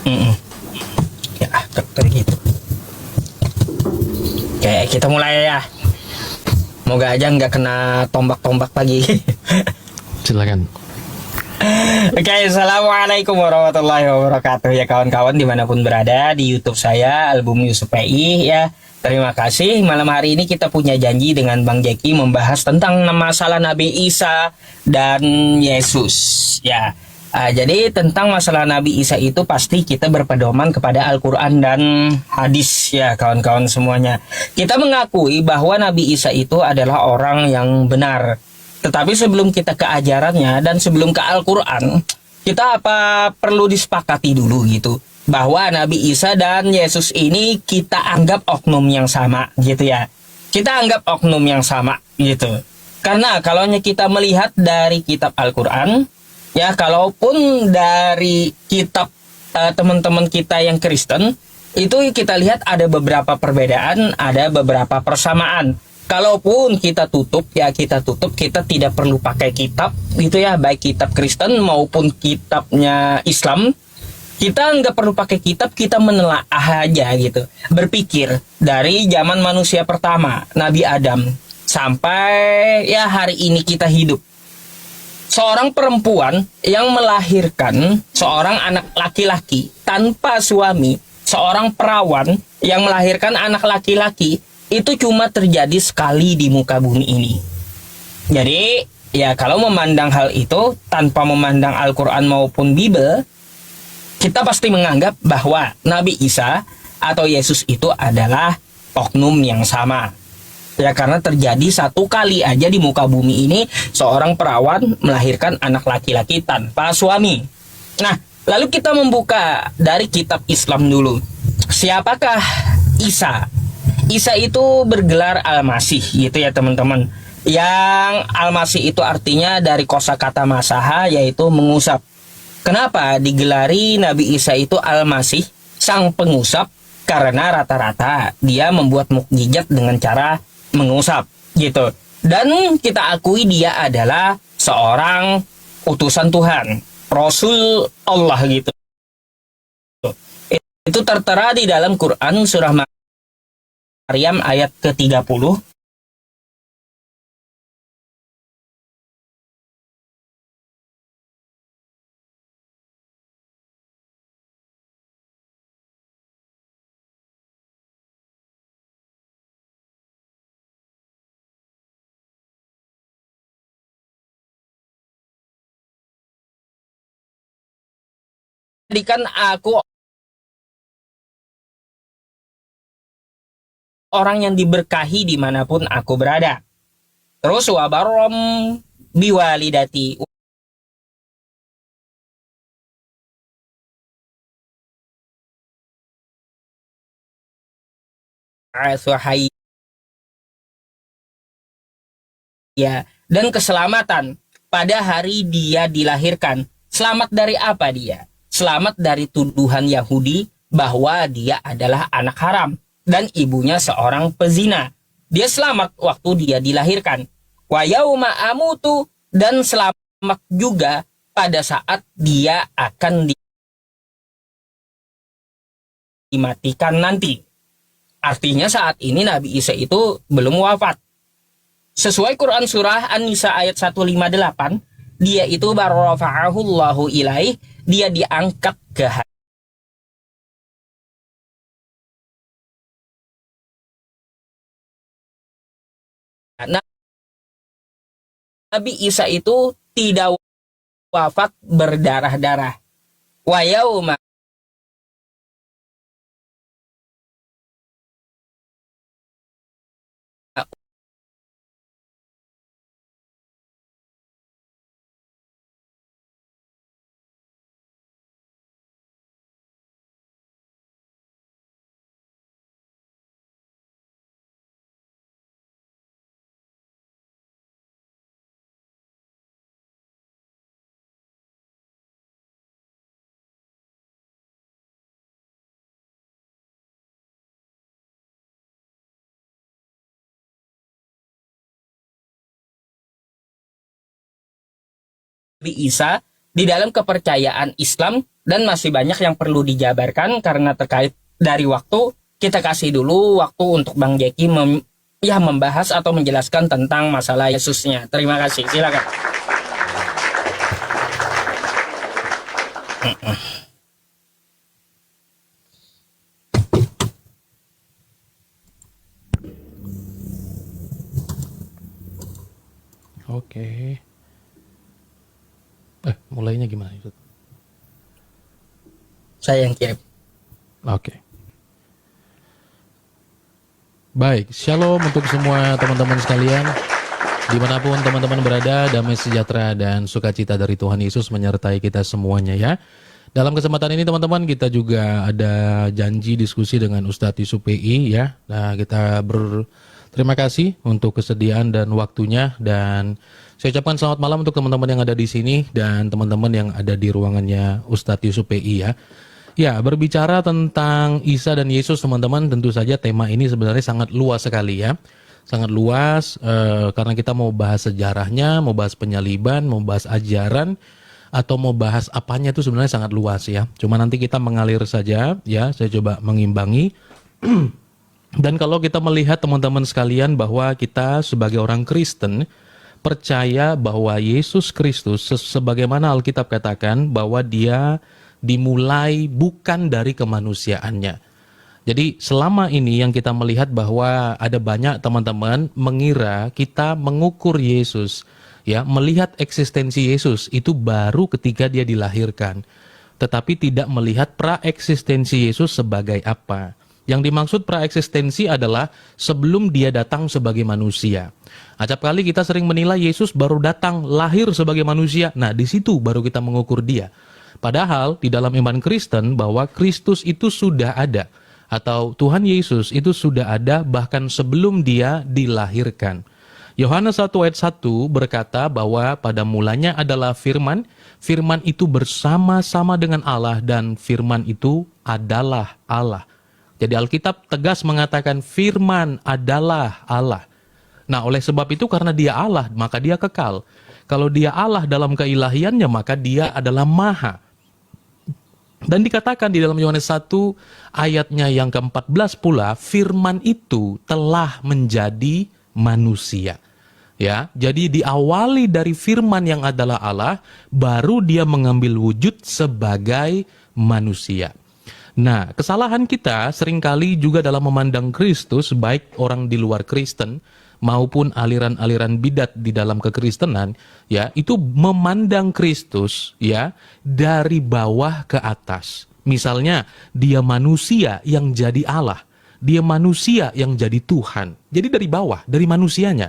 Mm-mm. Ya, kayak gitu. Kayak kita mulai ya. Moga aja nggak kena tombak-tombak lagi. Silakan. Oke, assalamualaikum warahmatullahi wabarakatuh ya kawan-kawan dimanapun berada di YouTube saya Album Yusuf PI ya. Terima kasih. Malam hari ini kita punya janji dengan Bang Jeki membahas tentang masalah Nabi Isa dan Yesus ya. Jadi tentang masalah Nabi Isa itu pasti kita berpedoman kepada Al-Quran dan hadis ya kawan-kawan semuanya. Kita mengakui bahwa Nabi Isa itu adalah orang yang benar. Tetapi sebelum kita ke ajarannya dan sebelum ke Al-Quran, kita apa perlu disepakati dulu gitu. Bahwa Nabi Isa dan Yesus ini kita anggap oknum yang sama gitu ya. Kita anggap oknum yang sama gitu. Karena kalau kita melihat dari kitab Al-Quran, ya, kalaupun dari kitab teman-teman kita yang Kristen, itu kita lihat ada beberapa perbedaan, ada beberapa persamaan. Kalaupun kita tutup, ya kita tutup, kita tidak perlu pakai kitab, gitu ya, baik kitab Kristen maupun kitabnya Islam. Kita nggak perlu pakai kitab, kita menelaah aja gitu. Berpikir dari zaman manusia pertama, Nabi Adam, sampai ya hari ini kita hidup. Seorang perempuan yang melahirkan seorang anak laki-laki tanpa suami, seorang perawan yang melahirkan anak laki-laki, itu cuma terjadi sekali di muka bumi ini. Jadi, ya kalau memandang hal itu tanpa memandang Al-Quran maupun Bible, kita pasti menganggap bahwa Nabi Isa atau Yesus itu adalah oknum yang sama. Ya karena terjadi satu kali aja di muka bumi ini seorang perawan melahirkan anak laki-laki tanpa suami. Nah, lalu kita membuka dari kitab Islam dulu. Siapakah Isa? Isa itu bergelar Al-Masih gitu ya teman-teman. Yang Al-Masih itu artinya dari kosakata masaha yaitu mengusap. Kenapa digelari Nabi Isa itu Al-Masih, sang pengusap? Karena rata-rata dia membuat mukjizat dengan cara mengusap gitu. Dan kita akui dia adalah seorang utusan Tuhan, Rasul Allah gitu. Itu tertera di dalam Quran surah Maryam ayat ke-30. Jadikan aku orang yang diberkahi dimanapun aku berada. Terus wabarom biwalidati, aswahai ya, dan keselamatan pada hari dia dilahirkan. Selamat dari apa dia? Selamat dari tuduhan Yahudi bahwa dia adalah anak haram dan ibunya seorang pezina. Dia selamat waktu dia dilahirkan. Wa yauma amutu, dan selamat juga pada saat dia akan dimatikan nanti. Artinya saat ini Nabi Isa itu belum wafat. Sesuai Quran surah An-Nisa ayat 158, dia itu barrafa'ahullahu ilaih, dia diangkat ke hati. Nabi Isa itu tidak wafat berdarah-darah. Wa yauma Nabi Isa di dalam kepercayaan Islam Dan masih banyak yang perlu dijabarkan karena terkait dari waktu. Kita kasih dulu waktu untuk Bang Jeki membahas atau menjelaskan tentang masalah Yesusnya. Terima kasih, silakan. Oke. Mulainya gimana itu? Saya yang kirim. Oke. Baik, shalom untuk semua teman-teman sekalian. Dimanapun teman-teman berada, damai sejahtera dan sukacita dari Tuhan Yesus menyertai kita semuanya ya. Dalam kesempatan ini teman-teman, kita juga ada janji diskusi dengan Ustadz Yusuf PI ya. Nah, kita berterima kasih untuk kesediaan dan waktunya, dan saya ucapkan selamat malam untuk teman-teman yang ada di sini dan teman-teman yang ada di ruangannya Ustadz Yusuf PI ya. Ya, berbicara tentang Isa dan Yesus teman-teman, tentu saja tema ini sebenarnya sangat luas sekali ya. Sangat luas karena kita mau bahas sejarahnya, mau bahas penyaliban, mau bahas ajaran, atau mau bahas apanya itu sebenarnya sangat luas ya. Cuma nanti kita mengalir saja ya, saya coba mengimbangi. Dan kalau kita melihat teman-teman sekalian bahwa kita sebagai orang Kristen percaya bahwa Yesus Kristus sebagaimana Alkitab katakan bahwa dia dimulai bukan dari kemanusiaannya. Jadi selama ini yang kita melihat bahwa ada banyak teman-teman mengira kita mengukur Yesus, ya, melihat eksistensi Yesus itu baru ketika dia dilahirkan. Tetapi tidak melihat praeksistensi Yesus sebagai apa. Yang dimaksud praeksistensi adalah sebelum dia datang sebagai manusia. Acap kali kita sering menilai Yesus baru datang lahir sebagai manusia. Nah, di situ baru kita mengukur dia. Padahal di dalam iman Kristen bahwa Kristus itu sudah ada, atau Tuhan Yesus itu sudah ada bahkan sebelum dia dilahirkan. Yohanes 1 ayat 1 berkata bahwa pada mulanya adalah firman, firman itu bersama-sama dengan Allah dan firman itu adalah Allah. Jadi Alkitab tegas mengatakan firman adalah Allah. Nah, oleh sebab itu karena dia Allah maka dia kekal. Kalau dia Allah dalam keilahiannya maka dia adalah maha. Dan dikatakan di dalam Yohanes 1 ayatnya yang ke-14 pula, firman itu telah menjadi manusia. Ya, jadi diawali dari firman yang adalah Allah, baru dia mengambil wujud sebagai manusia. Nah, kesalahan kita seringkali juga dalam memandang Kristus, baik orang di luar Kristen maupun aliran-aliran bidat di dalam kekristenan, ya, itu memandang Kristus ya dari bawah ke atas. Misalnya, dia manusia yang jadi Allah, dia manusia yang jadi Tuhan. Jadi dari bawah, dari manusianya.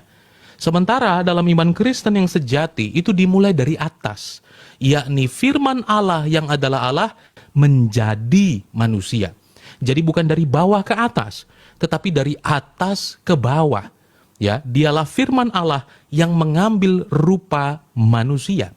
Sementara dalam iman Kristen yang sejati itu dimulai dari atas, yakni firman Allah yang adalah Allah menjadi manusia. Jadi bukan dari bawah ke atas, tetapi dari atas ke bawah. Ya, dialah firman Allah yang mengambil rupa manusia.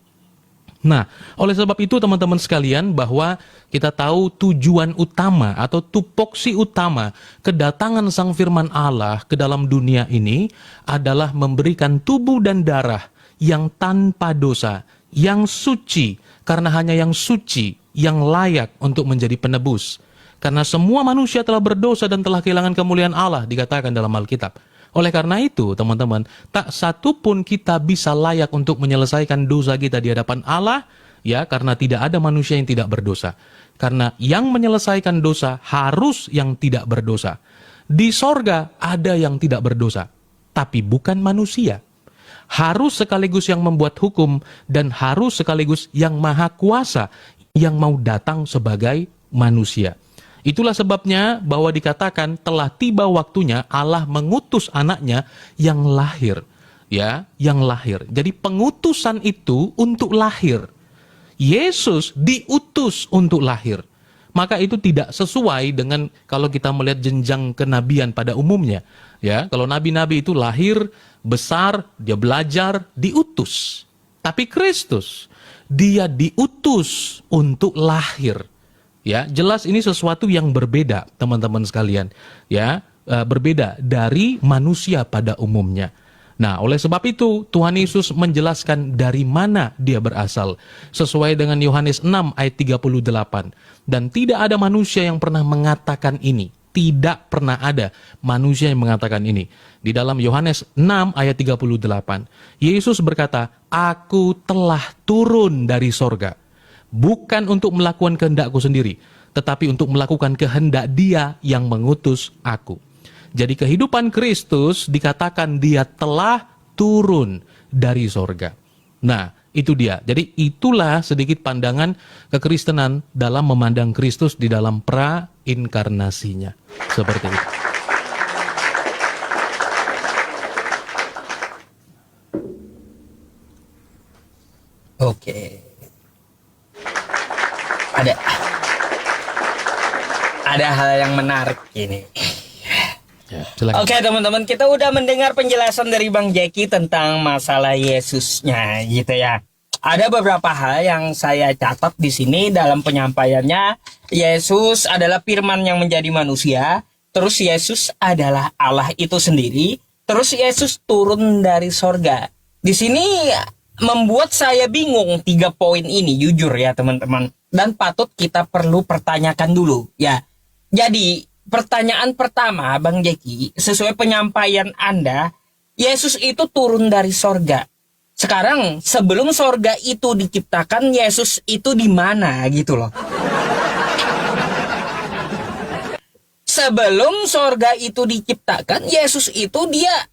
Nah, oleh sebab itu teman-teman sekalian bahwa kita tahu tujuan utama atau tupoksi utama kedatangan Sang Firman Allah ke dalam dunia ini adalah memberikan tubuh dan darah yang tanpa dosa, yang suci, karena hanya yang suci yang layak untuk menjadi penebus. Karena semua manusia telah berdosa dan telah kehilangan kemuliaan Allah, dikatakan dalam Alkitab. Oleh karena itu, teman-teman, tak satu pun kita bisa layak untuk menyelesaikan dosa kita di hadapan Allah, ya, karena tidak ada manusia yang tidak berdosa. Karena yang menyelesaikan dosa harus yang tidak berdosa. Di sorga ada yang tidak berdosa, tapi bukan manusia. Harus sekaligus yang membuat hukum dan harus sekaligus yang maha kuasa yang mau datang sebagai manusia. Itulah sebabnya bahwa dikatakan telah tiba waktunya Allah mengutus anaknya yang lahir. Ya, yang lahir. Jadi pengutusan itu untuk lahir. Yesus diutus untuk lahir. Maka itu tidak sesuai dengan kalau kita melihat jenjang kenabian pada umumnya. Ya, kalau nabi-nabi itu lahir, besar, dia belajar, diutus. Tapi Kristus, dia diutus untuk lahir. Ya, jelas ini sesuatu yang berbeda, teman-teman sekalian. Ya, berbeda dari manusia pada umumnya. Nah, oleh sebab itu Tuhan Yesus menjelaskan dari mana dia berasal sesuai dengan Yohanes 6 ayat 38. Dan tidak ada manusia yang pernah mengatakan ini. Tidak pernah ada manusia yang mengatakan ini. Di dalam Yohanes 6 ayat 38, Yesus berkata, "Aku telah turun dari sorga, bukan untuk melakukan kehendakku sendiri, tetapi untuk melakukan kehendak Dia yang mengutus aku." Jadi kehidupan Kristus dikatakan dia telah turun dari sorga. Nah, itu dia. Jadi itulah sedikit pandangan kekristenan dalam memandang Kristus di dalam pra-inkarnasinya. Seperti itu. Oke. Ada hal yang menarik ini. Ya, silakan. Oke teman-teman, kita udah mendengar penjelasan dari Bang Jeki tentang masalah Yesusnya gitu ya. Ada beberapa hal yang saya catat di sini dalam penyampaiannya. Yesus adalah firman yang menjadi manusia, terus Yesus adalah Allah itu sendiri, terus Yesus turun dari sorga. Di sini membuat saya bingung 3 poin ini, jujur ya teman-teman. Dan patut kita perlu pertanyakan dulu ya. Jadi pertanyaan pertama, Bang Jeki, sesuai penyampaian Anda, Yesus itu turun dari sorga. Sekarang, sebelum sorga itu diciptakan, Yesus itu di mana gitu loh. Sebelum sorga itu diciptakan, Yesus itu dia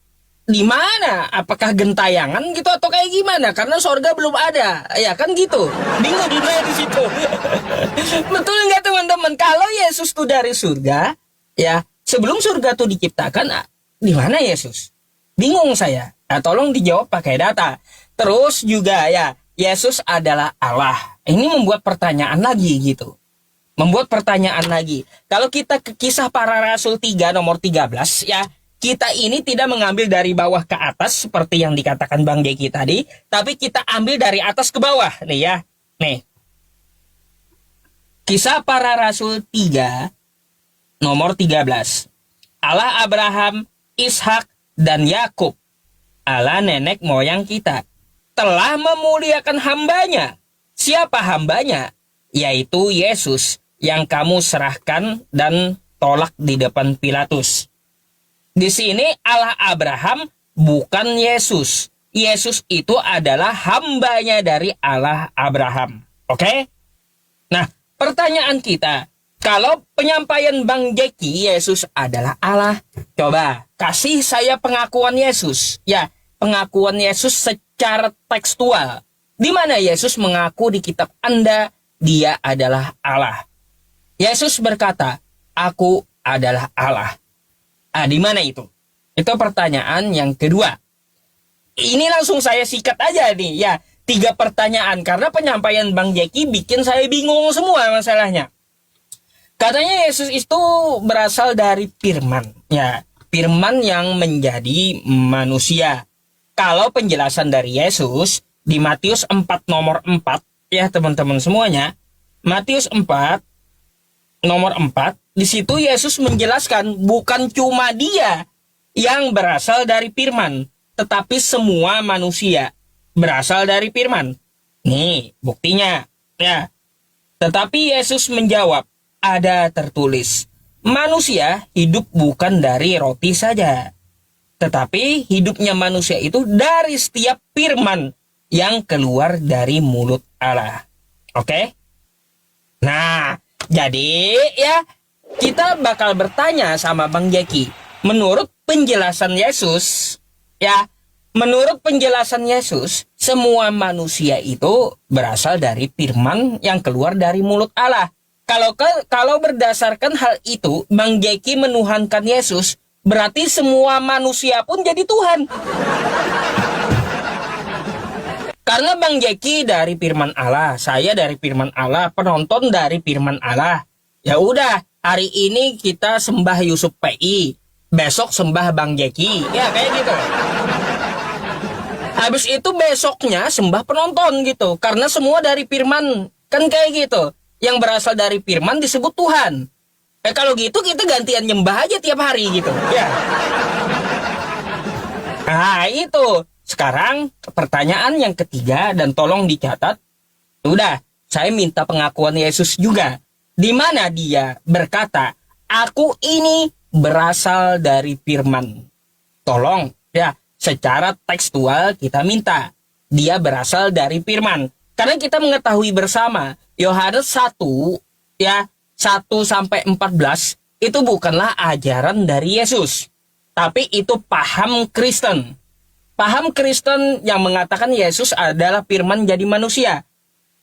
di mana? Apakah gentayangan gitu atau kayak gimana? Karena sorga belum ada, ya kan gitu. Bingung juga di situ. Betul nggak teman-teman? Kalau Yesus itu dari surga, ya, sebelum surga itu diciptakan, di mana Yesus? Bingung saya. Nah, tolong dijawab pakai data. Terus juga ya, Yesus adalah Allah. Ini membuat pertanyaan lagi gitu. Membuat pertanyaan lagi. Kalau kita ke Kisah Para Rasul 3 nomor 13 ya, kita ini tidak mengambil dari bawah ke atas seperti yang dikatakan Bang Jeki tadi, tapi kita ambil dari atas ke bawah nih ya. Nih. Kisah Para Rasul 3 nomor 13. Allah Abraham, Ishak, dan Yakub, Allah nenek moyang kita, telah memuliakan hambanya. Siapa hambanya? Yaitu Yesus yang kamu serahkan dan tolak di depan Pilatus. Di sini Allah Abraham bukan Yesus. Yesus itu adalah hambanya dari Allah Abraham. Oke? Nah, pertanyaan kita, kalau penyampaian Bang Jeki, Yesus adalah Allah. Coba, kasih saya pengakuan Yesus. Ya, pengakuan Yesus secara tekstual. Di mana Yesus mengaku di kitab Anda, dia adalah Allah. Yesus berkata, aku adalah Allah. Di mana itu? Itu pertanyaan yang kedua. Ini langsung saya sikat aja nih, ya. 3 pertanyaan, karena penyampaian Bang Jeki bikin saya bingung semua masalahnya. Katanya Yesus itu berasal dari firman, ya, firman yang menjadi manusia. Kalau penjelasan dari Yesus di Matius 4 nomor 4, ya teman-teman semuanya, Matius 4 nomor 4, di situ Yesus menjelaskan bukan cuma dia yang berasal dari firman, tetapi semua manusia berasal dari firman. Nih, buktinya, ya. Tetapi Yesus menjawab, ada tertulis, manusia hidup bukan dari roti saja, tetapi hidupnya manusia itu dari setiap firman yang keluar dari mulut Allah. Oke? Nah, jadi ya kita bakal bertanya sama Bang Jeki. Menurut penjelasan Yesus, ya, menurut penjelasan Yesus, semua manusia itu berasal dari firman yang keluar dari mulut Allah. Kalau berdasarkan hal itu, Bang Jeki menuhankan Yesus, berarti semua manusia pun jadi Tuhan. Karena Bang Jeki dari firman Allah, saya dari firman Allah, penonton dari firman Allah. Ya udah, hari ini kita sembah Yusuf PI, besok sembah Bang Jeki, ya kayak gitu. Habis itu besoknya sembah penonton gitu, karena semua dari firman, kan kayak gitu. Yang berasal dari firman disebut Tuhan. Kalau gitu kita gantian nyembah aja tiap hari gitu. Ya. Nah, itu. Sekarang pertanyaan yang ketiga dan tolong dicatat. Udah, saya minta pengakuan Yesus juga. Di mana dia berkata, "Aku ini berasal dari firman." Tolong ya, secara tekstual kita minta. Dia berasal dari firman. Karena kita mengetahui bersama, Yohanes 1 ya, 1-14 itu bukanlah ajaran dari Yesus. Tapi itu paham Kristen. Paham Kristen yang mengatakan Yesus adalah firman jadi manusia.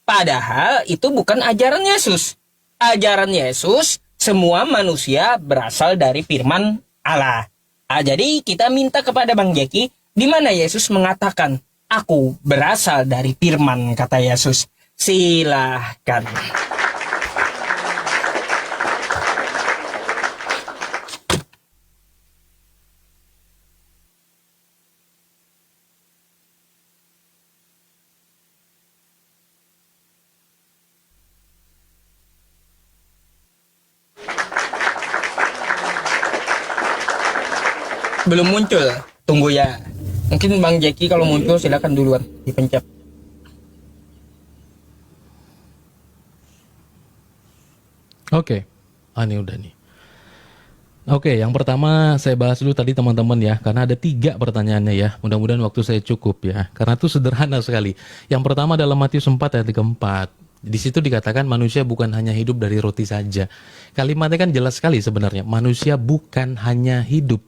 Padahal itu bukan ajaran Yesus. Ajaran Yesus, semua manusia berasal dari firman Allah. Jadi kita minta kepada Bang Jeki, di mana Yesus mengatakan, "Aku berasal dari firman," kata Yesus. Silahkan. Belum muncul, tunggu ya. Mungkin Bang Jeki kalau muncul silakan duluan dipencet. Oke, ini udah nih. Oke, yang pertama saya bahas dulu tadi teman-teman ya, karena ada 3 pertanyaannya ya. Mudah-mudahan waktu saya cukup ya, karena itu sederhana sekali. Yang pertama dalam Matius 4 ayat 34. Di situ dikatakan manusia bukan hanya hidup dari roti saja. Kalimatnya kan jelas sekali sebenarnya. Manusia bukan hanya hidup.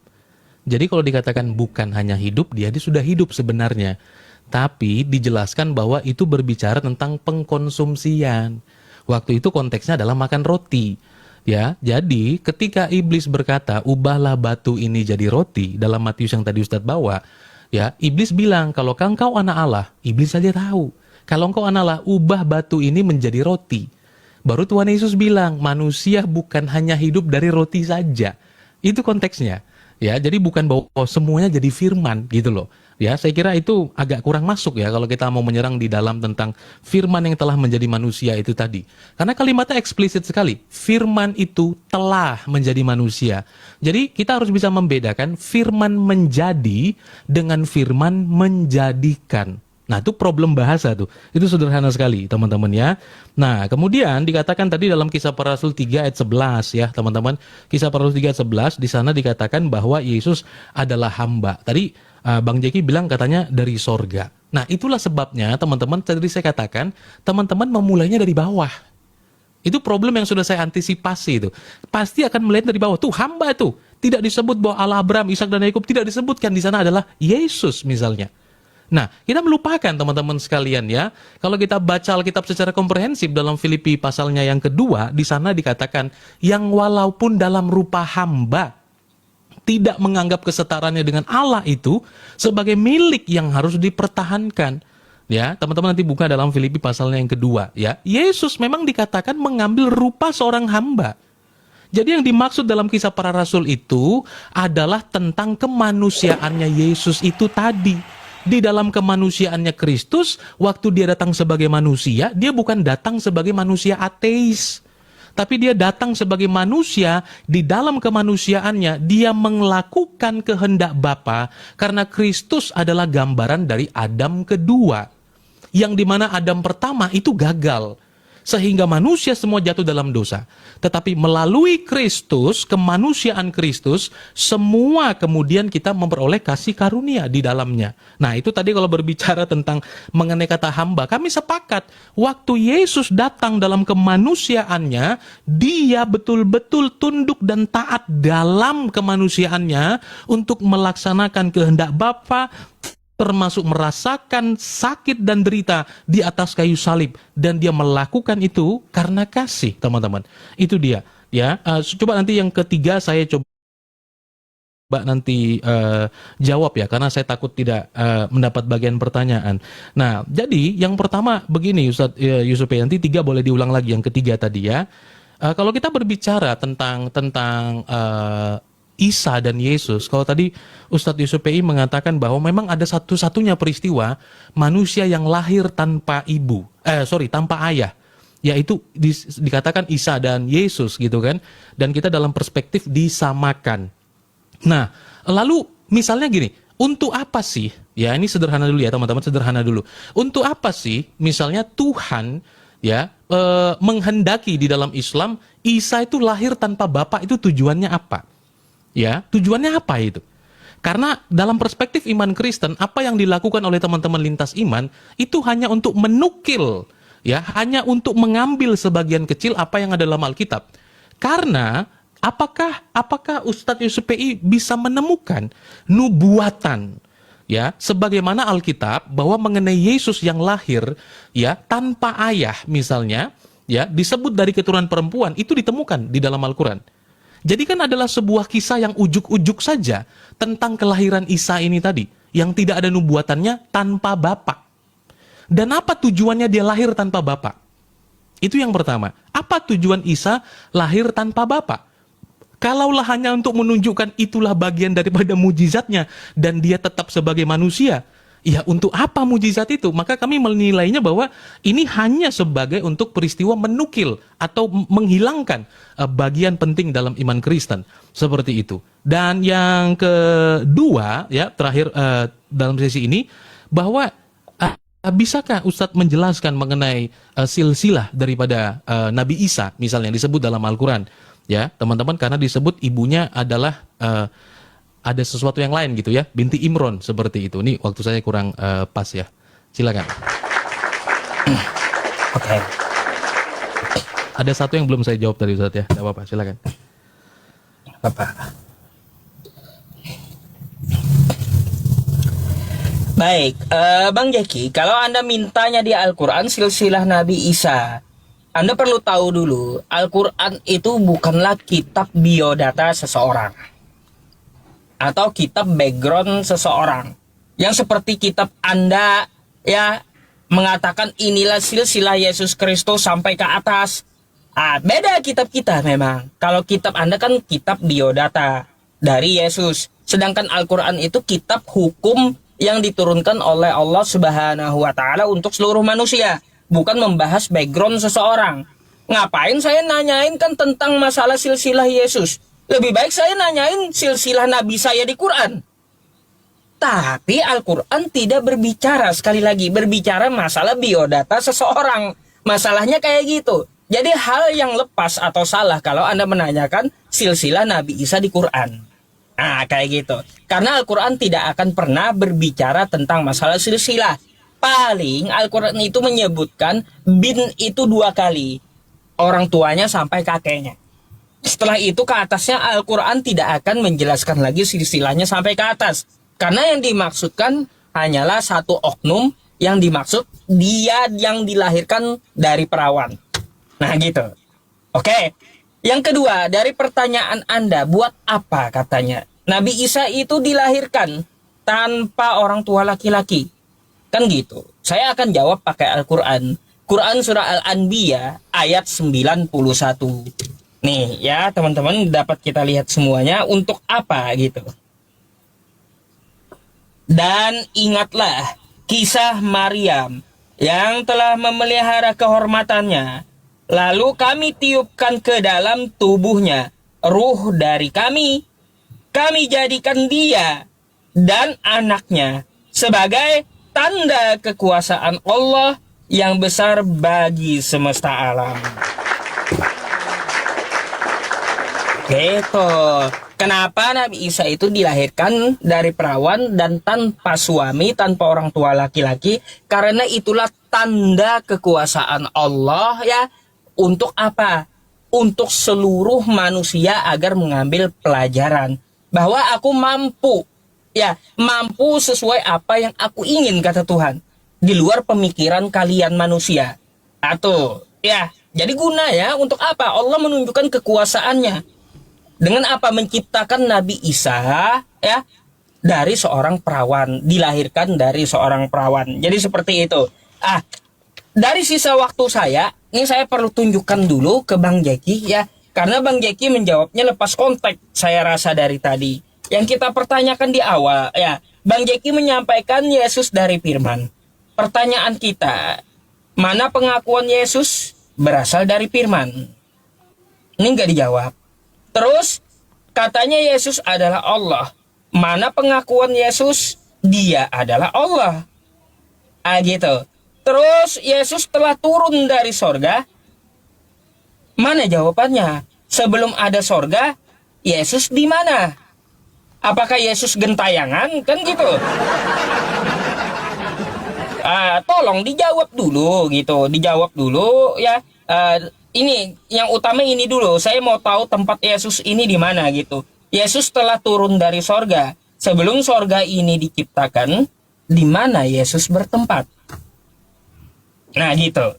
Jadi kalau dikatakan bukan hanya hidup, dia sudah hidup sebenarnya. Tapi dijelaskan bahwa itu berbicara tentang pengkonsumsian. Waktu itu konteksnya adalah makan roti. Ya, jadi ketika iblis berkata, "Ubahlah batu ini jadi roti," dalam Matius yang tadi Ustadz bawa, ya, iblis bilang, "Kalau engkau anak Allah," iblis saja tahu. "Kalau engkau anak Allah, ubah batu ini menjadi roti." Baru Tuhan Yesus bilang, manusia bukan hanya hidup dari roti saja. Itu konteksnya. Ya, jadi bukan bahwa semuanya jadi firman gitu loh. Ya, saya kira itu agak kurang masuk ya kalau kita mau menyerang di dalam tentang firman yang telah menjadi manusia itu tadi. Karena kalimatnya eksplisit sekali. Firman itu telah menjadi manusia. Jadi kita harus bisa membedakan firman menjadi dengan firman menjadikan. Nah, itu problem bahasa tuh. Itu sederhana sekali, teman-teman ya. Nah, kemudian dikatakan tadi dalam Kisah Para Rasul 3 ayat 11 ya, teman-teman. Kisah Para Rasul 3 ayat 11 di sana dikatakan bahwa Yesus adalah hamba. Tadi Bang Jeki bilang katanya dari sorga. Nah, itulah sebabnya teman-teman tadi saya katakan, teman-teman memulainya dari bawah. Itu problem yang sudah saya antisipasi itu. Pasti akan melihat dari bawah. Tuh hamba itu. Tidak disebut bahwa Allah Abraham, Ishak dan Yakub, tidak disebutkan di sana adalah Yesus misalnya. Nah, kita melupakan teman-teman sekalian ya. Kalau kita baca Alkitab secara komprehensif dalam Filipi pasalnya yang kedua, di sana dikatakan yang walaupun dalam rupa hamba tidak menganggap kesetaranya dengan Allah itu sebagai milik yang harus dipertahankan. Ya, teman-teman nanti buka dalam Filipi pasalnya yang kedua ya. Yesus memang dikatakan mengambil rupa seorang hamba. Jadi yang dimaksud dalam Kisah Para Rasul itu adalah tentang kemanusiaannya Yesus itu tadi. Di dalam kemanusiaannya Kristus, waktu dia datang sebagai manusia, dia bukan datang sebagai manusia ateis. Tapi dia datang sebagai manusia, di dalam kemanusiaannya, dia melakukan kehendak Bapa, karena Kristus adalah gambaran dari Adam kedua. Yang dimana Adam pertama itu gagal. Sehingga manusia semua jatuh dalam dosa. Tetapi melalui Kristus, kemanusiaan Kristus, semua kemudian kita memperoleh kasih karunia di dalamnya. Nah, itu tadi kalau berbicara tentang mengenai kata hamba, kami sepakat. Waktu Yesus datang dalam kemanusiaannya, dia betul-betul tunduk dan taat dalam kemanusiaannya untuk melaksanakan kehendak Bapa, termasuk merasakan sakit dan derita di atas kayu salib, dan dia melakukan itu karena kasih, teman-teman. Itu dia ya. Coba nanti yang ketiga saya coba nanti jawab ya, karena saya takut tidak mendapat bagian pertanyaan. Nah, jadi yang pertama begini Ustadz Yusuf, nanti 3 boleh diulang lagi yang ketiga tadi ya. Kalau kita berbicara tentang Isa dan Yesus, kalau tadi Ustadz Yusuf PI mengatakan bahwa memang ada satu-satunya peristiwa manusia yang lahir tanpa tanpa ayah, yaitu dikatakan Isa dan Yesus gitu kan, dan kita dalam perspektif disamakan. Nah, lalu misalnya gini, untuk apa sih? Ya, ini sederhana dulu ya teman-teman, sederhana dulu. Untuk apa sih misalnya Tuhan ya menghendaki di dalam Islam Isa itu lahir tanpa bapak, itu tujuannya apa? Ya, tujuannya apa itu? Karena dalam perspektif iman Kristen, apa yang dilakukan oleh teman-teman lintas iman itu hanya untuk menukil, ya, hanya untuk mengambil sebagian kecil apa yang ada dalam Alkitab. Karena apakah Ustadz Yusuf PI bisa menemukan nubuatan, ya, sebagaimana Alkitab bahwa mengenai Yesus yang lahir, ya, tanpa ayah misalnya, ya, disebut dari keturunan perempuan, itu ditemukan di dalam Al-Quran. Jadi kan adalah sebuah kisah yang ujuk-ujuk saja tentang kelahiran Isa ini tadi, yang tidak ada nubuatannya, tanpa bapak. Dan apa tujuannya dia lahir tanpa bapak? Itu yang pertama. Apa tujuan Isa lahir tanpa bapak? Kalaulah hanya untuk menunjukkan itulah bagian daripada mujizatnya dan dia tetap sebagai manusia, ya untuk apa mujizat itu? Maka kami menilainya bahwa ini hanya sebagai untuk peristiwa menukil atau menghilangkan bagian penting dalam iman Kristen, seperti itu. Dan yang kedua, ya terakhir dalam sesi ini, bahwa bisakah Ustadz menjelaskan mengenai silsilah daripada Nabi Isa misalnya yang disebut dalam Al-Quran, ya teman-teman, karena disebut ibunya adalah ada sesuatu yang lain gitu ya, binti Imron, seperti itu. Ini waktu saya kurang pas ya. Silakan. Oke. Ada satu yang belum saya jawab tadi Ustaz ya. Tidak apa-apa, silakan. Bapak. Baik, Bang Jeki, kalau Anda mintanya di Al-Quran silsilah Nabi Isa, Anda perlu tahu dulu, Al-Quran itu bukanlah kitab biodata seseorang atau kitab background seseorang yang seperti kitab Anda ya mengatakan inilah silsilah Yesus Kristus sampai ke atas. Beda kitab kita memang. Kalau kitab Anda kan kitab biodata dari Yesus, sedangkan Al-Quran itu kitab hukum yang diturunkan oleh Allah Subhanahu wa Ta'ala untuk seluruh manusia, bukan membahas background seseorang. Ngapain saya nanyain kan tentang masalah silsilah Yesus? Lebih baik saya nanyain silsilah Nabi saya di Quran. Tapi Al-Quran tidak berbicara, sekali lagi, berbicara masalah biodata seseorang. Masalahnya kayak gitu. Jadi hal yang lepas atau salah kalau Anda menanyakan silsilah Nabi Isa di Quran. Kayak gitu. Karena Al-Quran tidak akan pernah berbicara tentang masalah silsilah. Paling Al-Quran itu menyebutkan bin itu 2 kali. Orang tuanya sampai kakeknya. Setelah itu ke atasnya Al-Quran tidak akan menjelaskan lagi silsilahnya sampai ke atas. Karena yang dimaksudkan hanyalah satu oknum yang dimaksud dia yang dilahirkan dari perawan. Nah gitu. Oke. Yang kedua, dari pertanyaan Anda, buat apa katanya? Nabi Isa itu dilahirkan tanpa orang tua laki-laki. Kan gitu. Saya akan jawab pakai Al-Quran. Quran surah Al-Anbiya ayat 91. Nih ya teman-teman, dapat kita lihat semuanya untuk apa gitu. Dan ingatlah kisah Maryam yang telah memelihara kehormatannya. Lalu kami tiupkan ke dalam tubuhnya ruh dari kami. Kami jadikan dia dan anaknya sebagai tanda kekuasaan Allah yang besar bagi semesta alam. Gitu. Kenapa Nabi Isa itu dilahirkan dari perawan dan tanpa suami, tanpa orang tua laki-laki? Karena itulah tanda kekuasaan Allah ya. Untuk apa? Untuk seluruh manusia agar mengambil pelajaran bahwa aku mampu, ya, mampu sesuai apa yang aku ingin, kata Tuhan, di luar pemikiran kalian manusia. Atau ya, jadi guna ya untuk apa? Allah menunjukkan kekuasaannya dengan apa? Menciptakan Nabi Isa ya dari seorang perawan, dilahirkan dari seorang perawan. Jadi seperti itu. Dari sisa waktu saya, ini saya perlu tunjukkan dulu ke Bang Jeki ya. Karena Bang Jeki menjawabnya lepas konteks saya rasa dari tadi. Yang kita pertanyakan di awal ya. Bang Jeki menyampaikan Yesus dari firman. Pertanyaan kita, mana pengakuan Yesus berasal dari firman? Ini nggak dijawab. Terus katanya Yesus adalah Allah. Mana pengakuan Yesus dia adalah Allah. Gitu. Terus Yesus telah turun dari sorga. Mana jawabannya? Sebelum ada sorga, Yesus di mana? Apakah Yesus gentayangan? Kan gitu. Tolong dijawab dulu gitu. Dijawab dulu ya. Ini yang utama ini dulu. Saya mau tahu tempat Yesus ini di mana gitu. Yesus telah turun dari sorga. Sebelum sorga ini diciptakan, di mana Yesus bertempat? Nah gitu.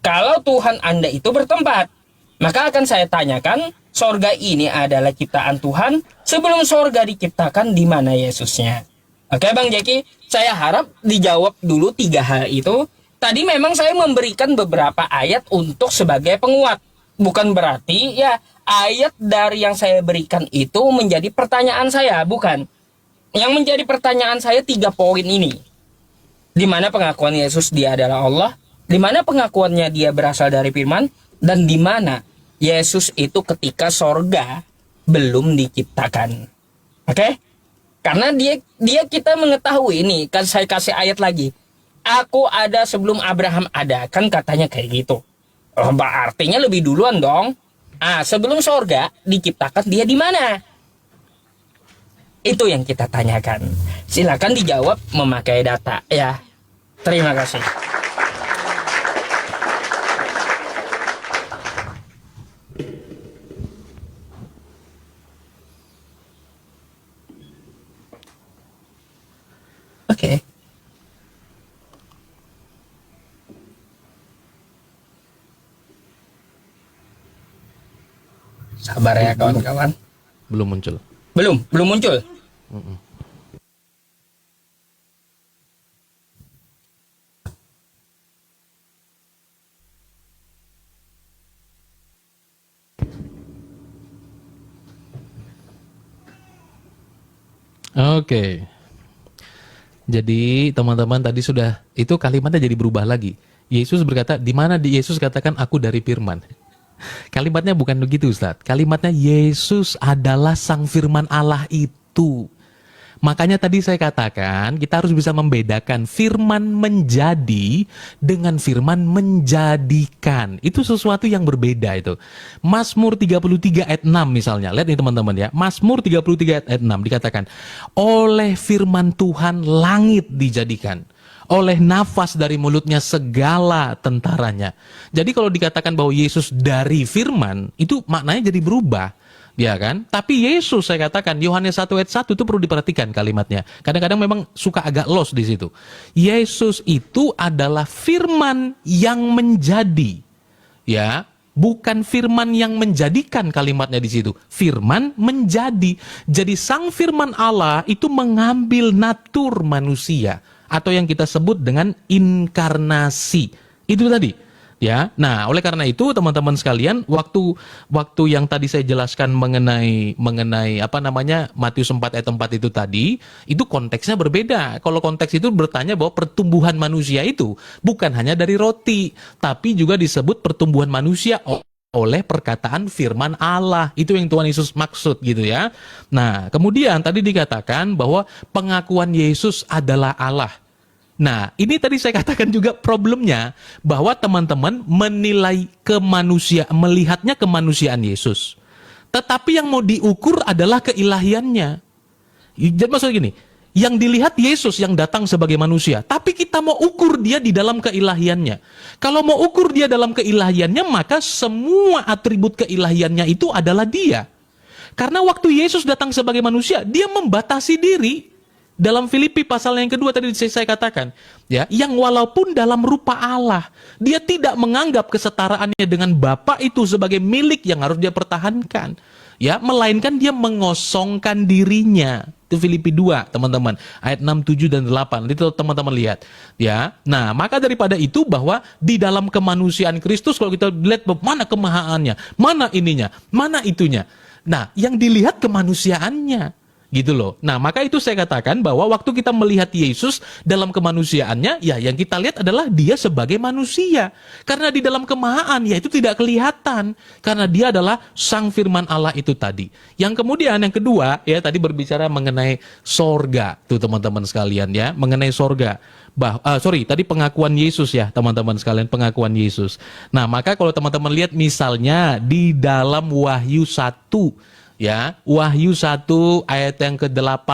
Kalau Tuhan Anda itu bertempat, maka akan saya tanyakan, sorga ini adalah ciptaan Tuhan. Sebelum sorga diciptakan, di mana Yesusnya? Oke Bang Jeki, saya harap dijawab dulu 3 hal itu. Tadi memang saya memberikan beberapa ayat untuk sebagai penguat. Bukan berarti ya ayat dari yang saya berikan itu menjadi pertanyaan saya, bukan. Yang menjadi pertanyaan saya 3 poin ini. Di mana pengakuan Yesus dia adalah Allah? Di mana pengakuannya dia berasal dari firman, dan di mana Yesus itu ketika sorga belum diciptakan. Oke? Karena dia kita mengetahui ini, kan saya kasih ayat lagi. Aku ada sebelum Abraham ada, kan katanya kayak gitu. Artinya lebih duluan dong. Sebelum sorga diciptakan dia di mana? Itu yang kita tanyakan. Silakan dijawab memakai data ya. Terima kasih. Oke. Sabar ya kawan-kawan. Belum muncul. Belum muncul. Oke. Jadi teman-teman tadi sudah, itu kalimatnya jadi berubah lagi. Yesus berkata, di mana di Yesus katakan aku dari firman. Kalimatnya bukan begitu Ustaz. Kalimatnya Yesus adalah sang firman Allah itu. Makanya tadi saya katakan kita harus bisa membedakan firman menjadi dengan firman menjadikan. Itu sesuatu yang berbeda itu. Mazmur 33 ayat 6 misalnya. Lihat nih teman-teman ya. Mazmur 33 ayat 6 dikatakan, oleh firman Tuhan langit dijadikan, oleh nafas dari mulutnya segala tentaranya. Jadi kalau dikatakan bahwa Yesus dari firman, itu maknanya jadi berubah. Ya kan? Tapi Yesus saya katakan, Yohanes 1 ayat 1 itu perlu diperhatikan kalimatnya. Kadang-kadang memang suka agak lost di situ. Yesus itu adalah firman yang menjadi. Ya, bukan firman yang menjadikan kalimatnya di situ. Firman menjadi. Jadi sang firman Allah itu mengambil natur manusia. Atau yang kita sebut dengan inkarnasi. Itu tadi. Ya, nah oleh karena itu teman-teman sekalian, waktu yang tadi saya jelaskan mengenai apa namanya Matius 4 ayat 4 itu tadi, itu konteksnya berbeda. Kalau konteks itu bertanya bahwa pertumbuhan manusia itu bukan hanya dari roti, tapi juga disebut pertumbuhan manusia oleh perkataan firman Allah. Itu yang Tuhan Yesus maksud gitu ya. Nah, kemudian tadi dikatakan bahwa pengakuan Yesus adalah Allah. Nah, ini tadi saya katakan juga problemnya bahwa teman-teman menilai melihatnya kemanusiaan Yesus. Tetapi yang mau diukur adalah keilahiannya. Jadi maksudnya gini, yang dilihat Yesus yang datang sebagai manusia, tapi kita mau ukur dia di dalam keilahiannya. Kalau mau ukur dia dalam keilahiannya, maka semua atribut keilahiannya itu adalah dia. Karena waktu Yesus datang sebagai manusia, dia membatasi diri. Dalam Filipi pasal yang kedua tadi saya katakan, ya, yang walaupun dalam rupa Allah, dia tidak menganggap kesetaraannya dengan Bapa itu sebagai milik yang harus dia pertahankan, ya, melainkan dia mengosongkan dirinya. Itu Filipi 2, teman-teman, ayat 6, 7 dan 8. Itu teman-teman lihat, ya. Nah, maka daripada itu bahwa di dalam kemanusiaan Kristus kalau kita lihat mana kemahaannya, mana ininya, mana itunya. Nah, yang dilihat kemanusiaannya. Gitu loh. Nah, maka itu saya katakan bahwa waktu kita melihat Yesus dalam kemanusiaannya, ya yang kita lihat adalah dia sebagai manusia. Karena di dalam kemahaan, ya itu tidak kelihatan. Karena dia adalah sang firman Allah itu tadi. Yang kemudian, yang kedua, ya tadi berbicara mengenai sorga. Tuh teman-teman sekalian ya, mengenai sorga. Tadi pengakuan Yesus ya teman-teman sekalian, pengakuan Yesus. Nah, maka kalau teman-teman lihat misalnya di dalam Wahyu 1, ya, Wahyu 1 ayat yang ke-8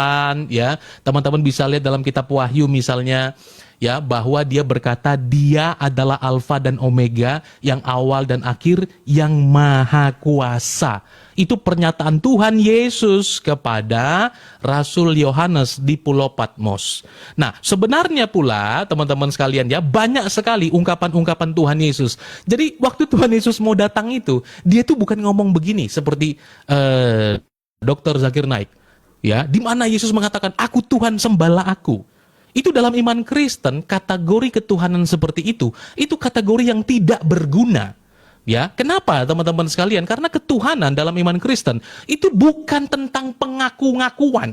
ya. Teman-teman bisa lihat dalam kitab Wahyu misalnya ya, bahwa dia berkata dia adalah Alfa dan Omega, yang awal dan akhir, yang maha kuasa. Itu pernyataan Tuhan Yesus kepada Rasul Yohanes di Pulau Patmos. Nah, sebenarnya pula teman-teman sekalian ya, banyak sekali ungkapan-ungkapan Tuhan Yesus. Jadi waktu Tuhan Yesus mau datang itu, dia tuh bukan ngomong begini seperti Dr. Zakir Naik, ya, di mana Yesus mengatakan, "Aku Tuhan, sembahlah aku." Itu dalam iman Kristen, kategori ketuhanan seperti itu kategori yang tidak berguna. Ya, kenapa teman-teman sekalian? Karena ketuhanan dalam iman Kristen itu bukan tentang pengaku-ngakuan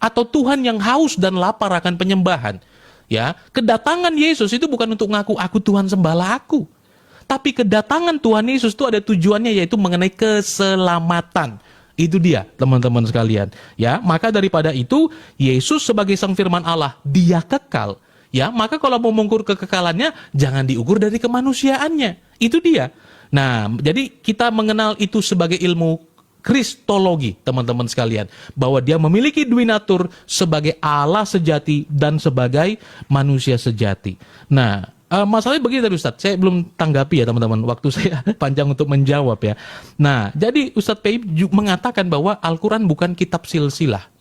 atau Tuhan yang haus dan lapar akan penyembahan. Ya, kedatangan Yesus itu bukan untuk ngaku aku Tuhan, sembahlah aku. Tapi kedatangan Tuhan Yesus itu ada tujuannya, yaitu mengenai keselamatan. Itu dia teman-teman sekalian. Ya, maka daripada itu Yesus sebagai sang firman Allah, dia kekal. Ya, maka kalau mau mengukur kekekalannya, jangan diukur dari kemanusiaannya. Itu dia. Nah, jadi kita mengenal itu sebagai ilmu kristologi, teman-teman sekalian, bahwa dia memiliki dui natur sebagai Allah sejati dan sebagai manusia sejati. Nah, masalahnya begini tadi Ustadz, saya belum tanggapi ya teman-teman, waktu saya panjang untuk menjawab ya. Nah, jadi Ustadz Pei mengatakan bahwa Al-Quran bukan kitab silsilah.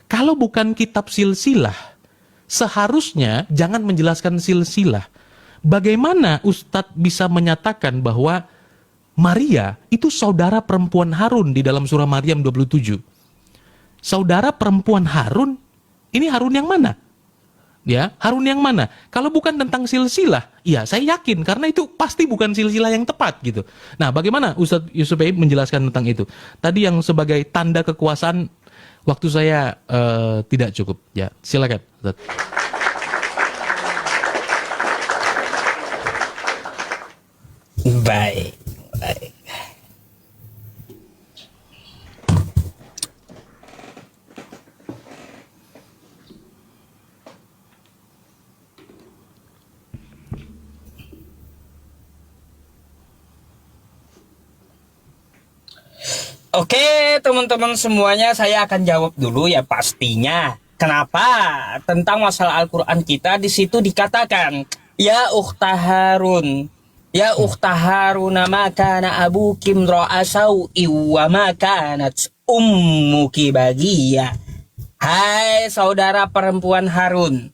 Kalau bukan kitab silsilah, seharusnya jangan menjelaskan silsilah. Bagaimana Ustadz bisa menyatakan bahwa Maria itu saudara perempuan Harun di dalam surah Maryam 27? Saudara perempuan Harun, ini Harun yang mana? Ya, Harun yang mana? Kalau bukan tentang silsilah, ya saya yakin karena itu pasti bukan silsilah yang tepat gitu. Nah, bagaimana Ustadz Yusuf menjelaskan tentang itu? Tadi yang sebagai tanda kekuasaan, waktu saya tidak cukup. Ya, silakan Ustadz. Baik, baik. Oke, teman-teman semuanya, saya akan jawab dulu ya pastinya. Kenapa? Tentang masalah Al-Quran kita, di situ dikatakan, ya ukhta Harun, ya ukhta Harun, ma kana abuki imra'a sau'i wa ma kanat ummuki baghiya. Hai saudara perempuan Harun.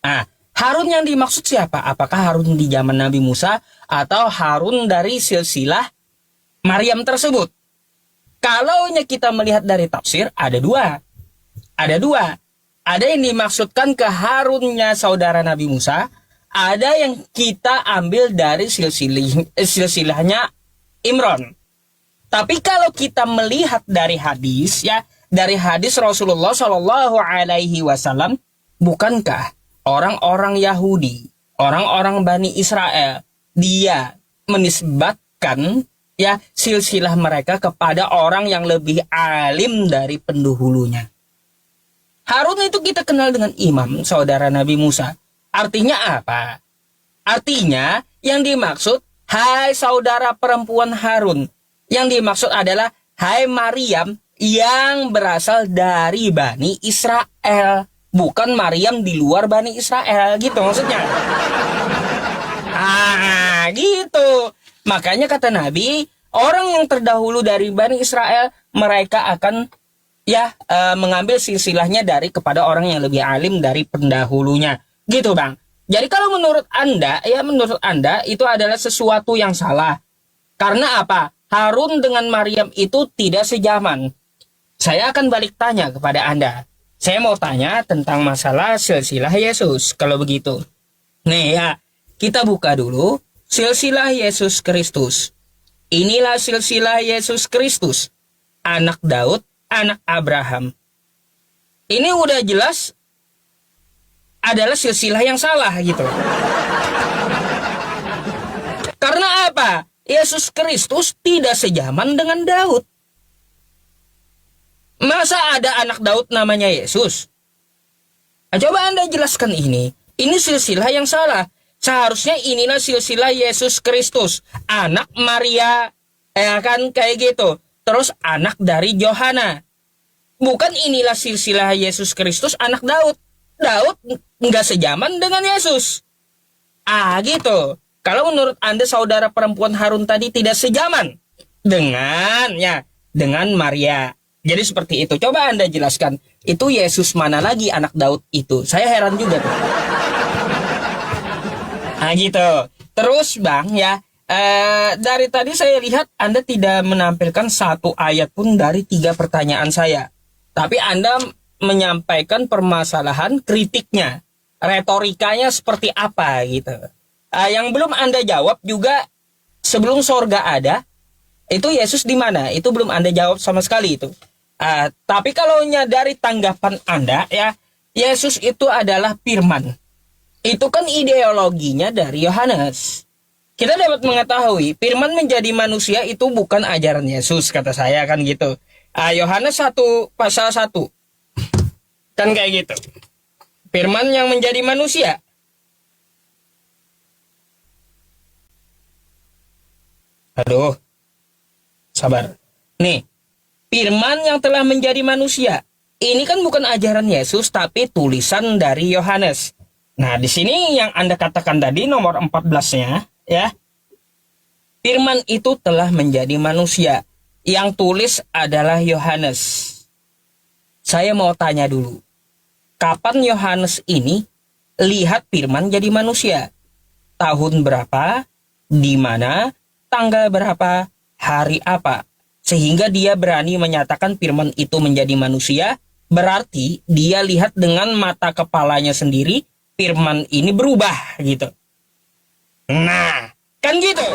Nah, Harun yang dimaksud siapa? Apakah Harun di zaman Nabi Musa atau Harun dari silsilah Maryam tersebut? Kalau kita melihat dari tafsir, ada dua. Ada dua. Ada yang dimaksudkan ke Harunnya saudara Nabi Musa. Ada yang kita ambil dari silsilahnya Imran. Tapi kalau kita melihat dari hadis, ya, dari hadis Rasulullah Shallallahu Alaihi Wasallam, bukankah orang-orang Yahudi, orang-orang Bani Israel, dia menisbatkan ya silsilah mereka kepada orang yang lebih alim dari pendahulunya. Harun itu kita kenal dengan imam, saudara Nabi Musa. Artinya apa? Artinya yang dimaksud, hai saudara perempuan Harun. Yang dimaksud adalah, hai Maryam yang berasal dari Bani Israel. Bukan Maryam di luar Bani Israel, gitu maksudnya. Gitu. Makanya kata Nabi, orang yang terdahulu dari Bani Israel, mereka akan mengambil silsilahnya dari kepada orang yang lebih alim dari pendahulunya. Gitu Bang. Jadi kalau menurut Anda itu adalah sesuatu yang salah. Karena apa? Harun dengan Maryam itu tidak sejaman. Saya akan balik tanya kepada Anda. Saya mau tanya tentang masalah silsilah Yesus. Kalau begitu. Nih ya, kita buka dulu silsilah Yesus Kristus. Inilah silsilah Yesus Kristus, anak Daud anak Abraham. Ini udah jelas adalah silsilah yang salah gitu. Karena apa? Yesus Kristus tidak sezaman dengan Daud. Masa ada anak Daud namanya Yesus? Nah, coba Anda jelaskan ini. Ini silsilah yang salah. Seharusnya inilah silsilah Yesus Kristus, anak Maria, ya kan kayak gitu. Terus anak dari Yohana. Bukan inilah silsilah Yesus Kristus, anak Daud. Daud nggak sejaman dengan Yesus. Gitu. Kalau menurut Anda saudara perempuan Harun tadi tidak sejaman dengan Maria. Jadi seperti itu. Coba Anda jelaskan. Itu Yesus mana lagi anak Daud itu? Saya heran juga tuh. Gitu. Terus Bang ya, dari tadi saya lihat Anda tidak menampilkan satu ayat pun dari 3 pertanyaan saya. Tapi Anda menyampaikan permasalahan kritiknya. Retorikanya seperti apa gitu. Yang belum Anda jawab juga, sebelum sorga ada, itu Yesus di mana? Itu belum Anda jawab sama sekali itu. Tapi kalau dari tanggapan Anda ya, Yesus itu adalah firman. Itu kan ideologinya dari Yohanes. Kita dapat mengetahui firman menjadi manusia itu bukan ajaran Yesus, kata saya kan gitu. Yohanes 1 pasal 1. Kan kayak gitu. Firman yang menjadi manusia. Aduh. Sabar. Nih, firman yang telah menjadi manusia. Ini kan bukan ajaran Yesus tapi tulisan dari Yohanes. Nah, di sini yang Anda katakan tadi nomor 14-nya ya. Firman itu telah menjadi manusia. Yang tulis adalah Yohanes. Saya mau tanya dulu. Kapan Yohanes ini lihat firman jadi manusia? Tahun berapa? Di mana? Tanggal berapa? Hari apa? Sehingga dia berani menyatakan firman itu menjadi manusia. Berarti dia lihat dengan mata kepalanya sendiri. Firman ini berubah gitu. Nah, kan gitu.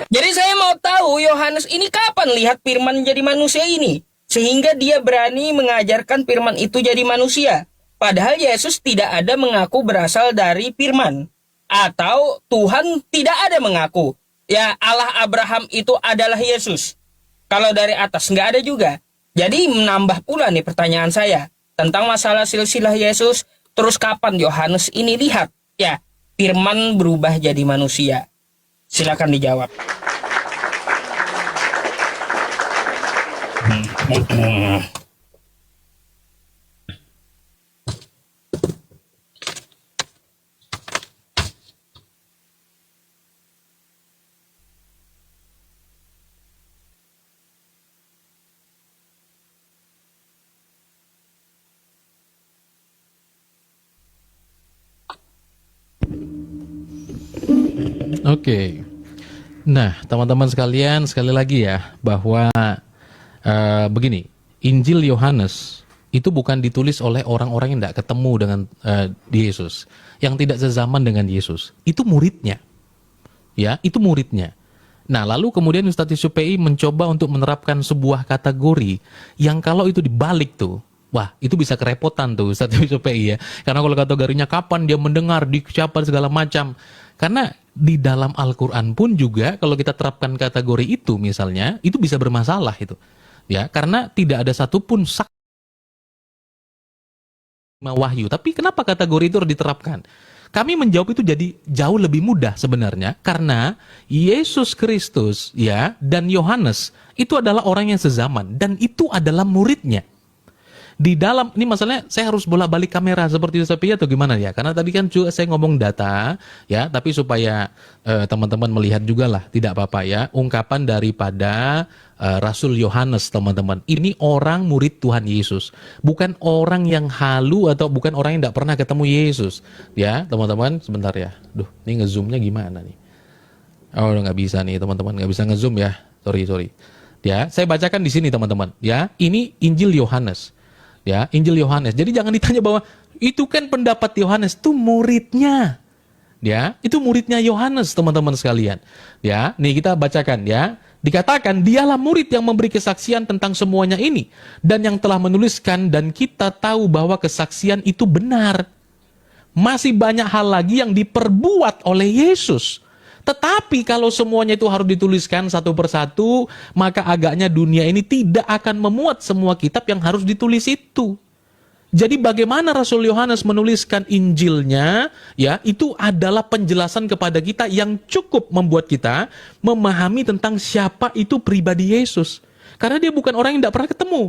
Jadi saya mau tahu Yohanes ini kapan lihat firman jadi manusia ini. Sehingga dia berani mengajarkan firman itu jadi manusia. Padahal Yesus tidak ada mengaku berasal dari firman. Atau Tuhan tidak ada mengaku. Ya Allah Abraham itu adalah Yesus. Kalau dari atas nggak ada juga. Jadi menambah pula nih pertanyaan saya. Tentang masalah silsilah Yesus, terus kapan Yohanes ini lihat ya firman berubah jadi manusia? Silakan dijawab. Oke. Nah, teman-teman sekalian, sekali lagi ya, bahwa begini, Injil Yohanes itu bukan ditulis oleh orang-orang yang tidak ketemu dengan Yesus, yang tidak sezaman dengan Yesus. Itu muridnya. Ya, itu muridnya. Nah, lalu kemudian Ustadz Yusuf PI mencoba untuk menerapkan sebuah kategori yang kalau itu dibalik tuh, wah, itu bisa kerepotan tuh Ustadz Yusuf PI ya. Karena kalau kategorinya kapan dia mendengar, diucapkan segala macam. Karena di dalam Al-Quran pun juga kalau kita terapkan kategori itu misalnya, itu bisa bermasalah itu. Ya, karena tidak ada satupun wahyu. Tapi kenapa kategori itu harus diterapkan? Kami menjawab itu jadi jauh lebih mudah sebenarnya karena Yesus Kristus ya dan Yohanes itu adalah orang yang sezaman dan itu adalah muridnya. Di dalam ini masalahnya saya harus bolak-balik kamera seperti itu atau gimana ya? Karena tadi kan juga saya ngomong data ya, tapi supaya teman-teman melihat juga lah, tidak apa-apa ya. Ungkapan daripada Rasul Yohanes, teman-teman. Ini orang murid Tuhan Yesus, bukan orang yang halu atau bukan orang yang tidak pernah ketemu Yesus. Ya, teman-teman, sebentar ya. Duh, ini ngezoomnya gimana nih? Oh, nggak bisa nih, teman-teman, nggak bisa ngezoom ya. Sorry. Ya, saya bacakan di sini, teman-teman. Ya, ini Injil Yohanes. Ya, Injil Yohanes. Jadi jangan ditanya bahwa itu kan pendapat Yohanes, itu muridnya. Ya, itu muridnya Yohanes, teman-teman sekalian. Ya, nih kita bacakan ya. Dikatakan dialah murid yang memberi kesaksian tentang semuanya ini dan yang telah menuliskan, dan kita tahu bahwa kesaksian itu benar. Masih banyak hal lagi yang diperbuat oleh Yesus. Tetapi kalau semuanya itu harus dituliskan satu persatu, maka agaknya dunia ini tidak akan memuat semua kitab yang harus ditulis itu. Jadi bagaimana Rasul Yohanes menuliskan Injilnya, ya, itu adalah penjelasan kepada kita yang cukup membuat kita memahami tentang siapa itu pribadi Yesus. Karena dia bukan orang yang tidak pernah ketemu.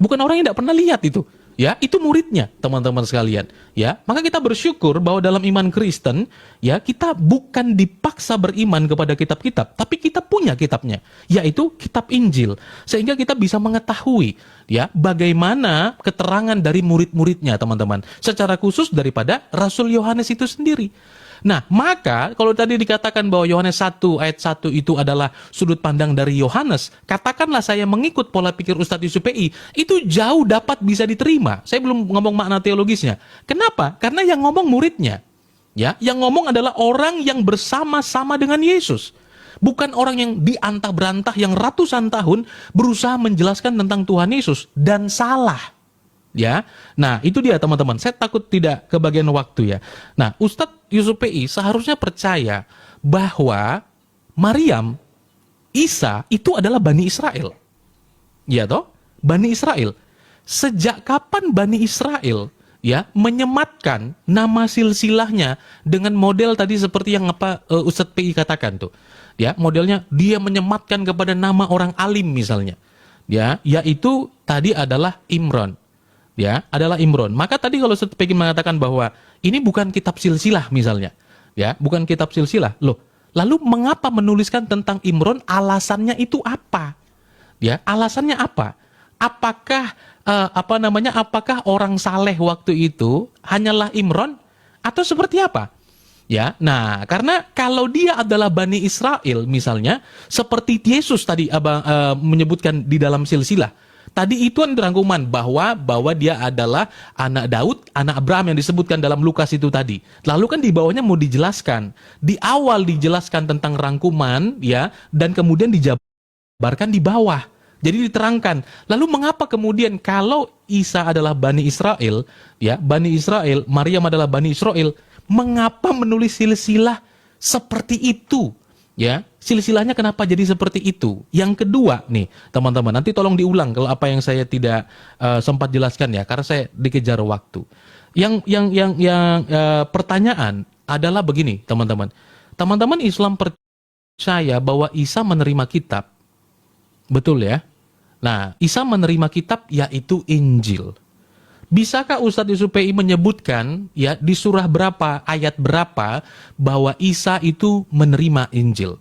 Bukan orang yang tidak pernah lihat itu. Ya, itu muridnya, teman-teman sekalian. Ya, maka kita bersyukur bahwa dalam iman Kristen, ya, kita bukan dipaksa beriman kepada kitab-kitab, tapi kita punya kitabnya, yaitu kitab Injil. Sehingga kita bisa mengetahui, ya, bagaimana keterangan dari murid-muridnya, teman-teman. Secara khusus daripada Rasul Yohanes itu sendiri. Nah, maka kalau tadi dikatakan bahwa Yohanes 1 ayat 1 itu adalah sudut pandang dari Yohanes, katakanlah saya mengikut pola pikir Ustadz Yusuf PI, itu jauh dapat bisa diterima. Saya belum ngomong makna teologisnya. Kenapa? Karena yang ngomong muridnya. Ya, yang ngomong adalah orang yang bersama-sama dengan Yesus. Bukan orang yang diantah-berantah yang ratusan tahun berusaha menjelaskan tentang Tuhan Yesus dan salah. Ya, nah itu dia teman-teman. Saya takut tidak kebagian waktu ya. Nah, Ustadz Yusuf PI seharusnya percaya bahwa Maryam, Isa itu adalah Bani Israel. Ya toh, Bani Israel. Sejak kapan Bani Israel ya menyematkan nama silsilahnya dengan model tadi seperti yang Ustadz PI katakan tuh. Ya, modelnya dia menyematkan kepada nama orang alim misalnya. Ya, yaitu tadi adalah Imron. Ya, adalah Imron. Maka tadi kalau Ustadz pengen mengatakan bahwa ini bukan kitab silsilah misalnya, ya, bukan kitab silsilah. Loh, lalu mengapa menuliskan tentang Imron? Alasannya itu apa? Ya, alasannya apa? Apakah apakah orang saleh waktu itu hanyalah Imron atau seperti apa? Ya, nah, karena kalau dia adalah Bani Israel misalnya, seperti Yesus tadi menyebutkan di dalam silsilah. Tadi itu kan rangkuman bahwa dia adalah anak Daud, anak Abraham yang disebutkan dalam Lukas itu tadi. Lalu kan di bawahnya mau dijelaskan. Di awal dijelaskan tentang rangkuman ya, dan kemudian dijabarkan di bawah. Jadi diterangkan. Lalu mengapa kemudian kalau Isa adalah Bani Israel, ya, Bani Israel, Maryam adalah Bani Israel, mengapa menulis silsilah seperti itu? Ya, silsilahnya kenapa jadi seperti itu? Yang kedua nih, teman-teman, nanti tolong diulang kalau apa yang saya tidak sempat jelaskan ya, karena saya dikejar waktu. Pertanyaan adalah begini, teman-teman. Teman-teman Islam percaya bahwa Isa menerima kitab. Betul ya? Nah, Isa menerima kitab yaitu Injil. Bisakah Ustadz Yusuf PI menyebutkan ya di surah berapa, ayat berapa bahwa Isa itu menerima Injil?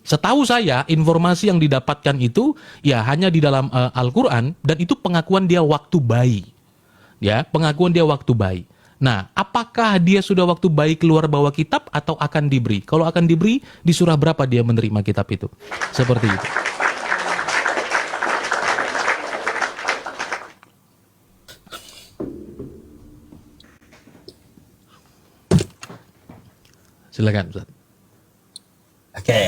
Setahu saya informasi yang didapatkan itu ya hanya di dalam Al-Qur'an, dan itu pengakuan dia waktu bayi. Ya, pengakuan dia waktu bayi. Nah, apakah dia sudah waktu bayi keluar bawa kitab atau akan diberi? Kalau akan diberi, di surah berapa dia menerima kitab itu? Seperti itu. Silakan, Ustaz. Oke.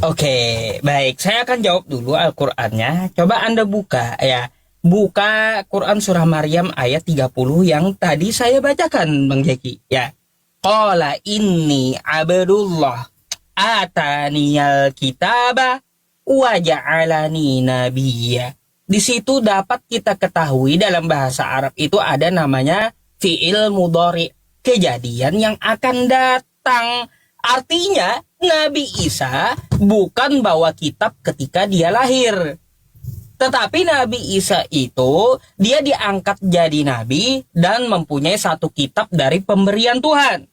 Oke, baik. Saya akan jawab dulu Al-Qur'annya. Coba Anda buka ya. Buka Quran surah Maryam ayat 30 yang tadi saya bacakan, Bang Jeki, ya. Qala inni abdullah ataniyal kitaba wa ja'alani nabiyya. Di situ dapat kita ketahui dalam bahasa Arab itu ada namanya fi'il mudhari, kejadian yang akan datang. Artinya Nabi Isa bukan bawa kitab ketika dia lahir. Tetapi Nabi Isa itu dia diangkat jadi nabi dan mempunyai satu kitab dari pemberian Tuhan.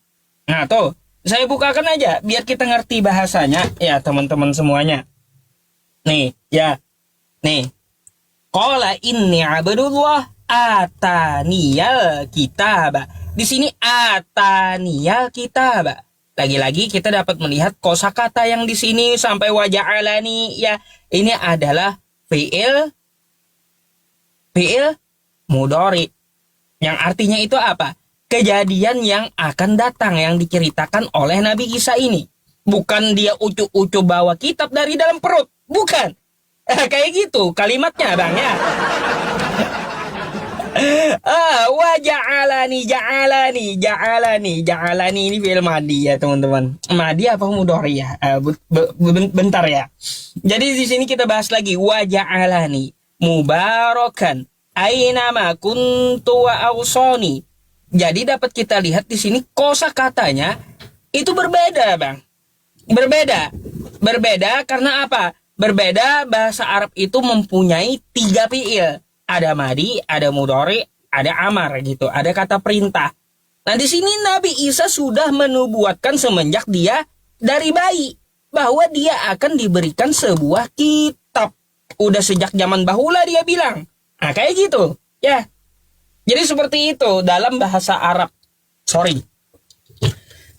Nah tuh, saya bukakan aja biar kita ngerti bahasanya ya teman-teman semuanya. Nih, ya. Nih. Qala inni abdullah ataniyal kitaba. Di sini ataniyal kitaba. Lagi-lagi kita dapat melihat kosakata yang di sini sampai waja'alani ya. Ini adalah fi'il mudhari. Yang artinya itu apa? kejadian yang akan datang yang diceritakan oleh Nabi Isa ini. Bukan dia ucu-ucu bawa kitab dari dalam perut, bukan. Kayak gitu kalimatnya bang ya. Ja'alani ini fi'il madi ya teman-teman. Madi apa mudhari ya? Bentar ya. Jadi di sini kita bahas lagi wa ja'alani mubarakan ainama kuntu wa awsani. Jadi dapat kita lihat di sini kosakatanya itu berbeda, Bang. Berbeda karena apa? Berbeda, bahasa Arab itu mempunyai 3 fiil. Ada madi, ada mudhari, ada amar gitu. Ada kata perintah. Nah di sini Nabi Isa sudah menubuatkan semenjak dia dari bayi bahwa dia akan diberikan sebuah kitab. Udah sejak zaman bahula dia bilang. Nah kayak gitu ya. Jadi seperti itu dalam bahasa Arab. Sorry.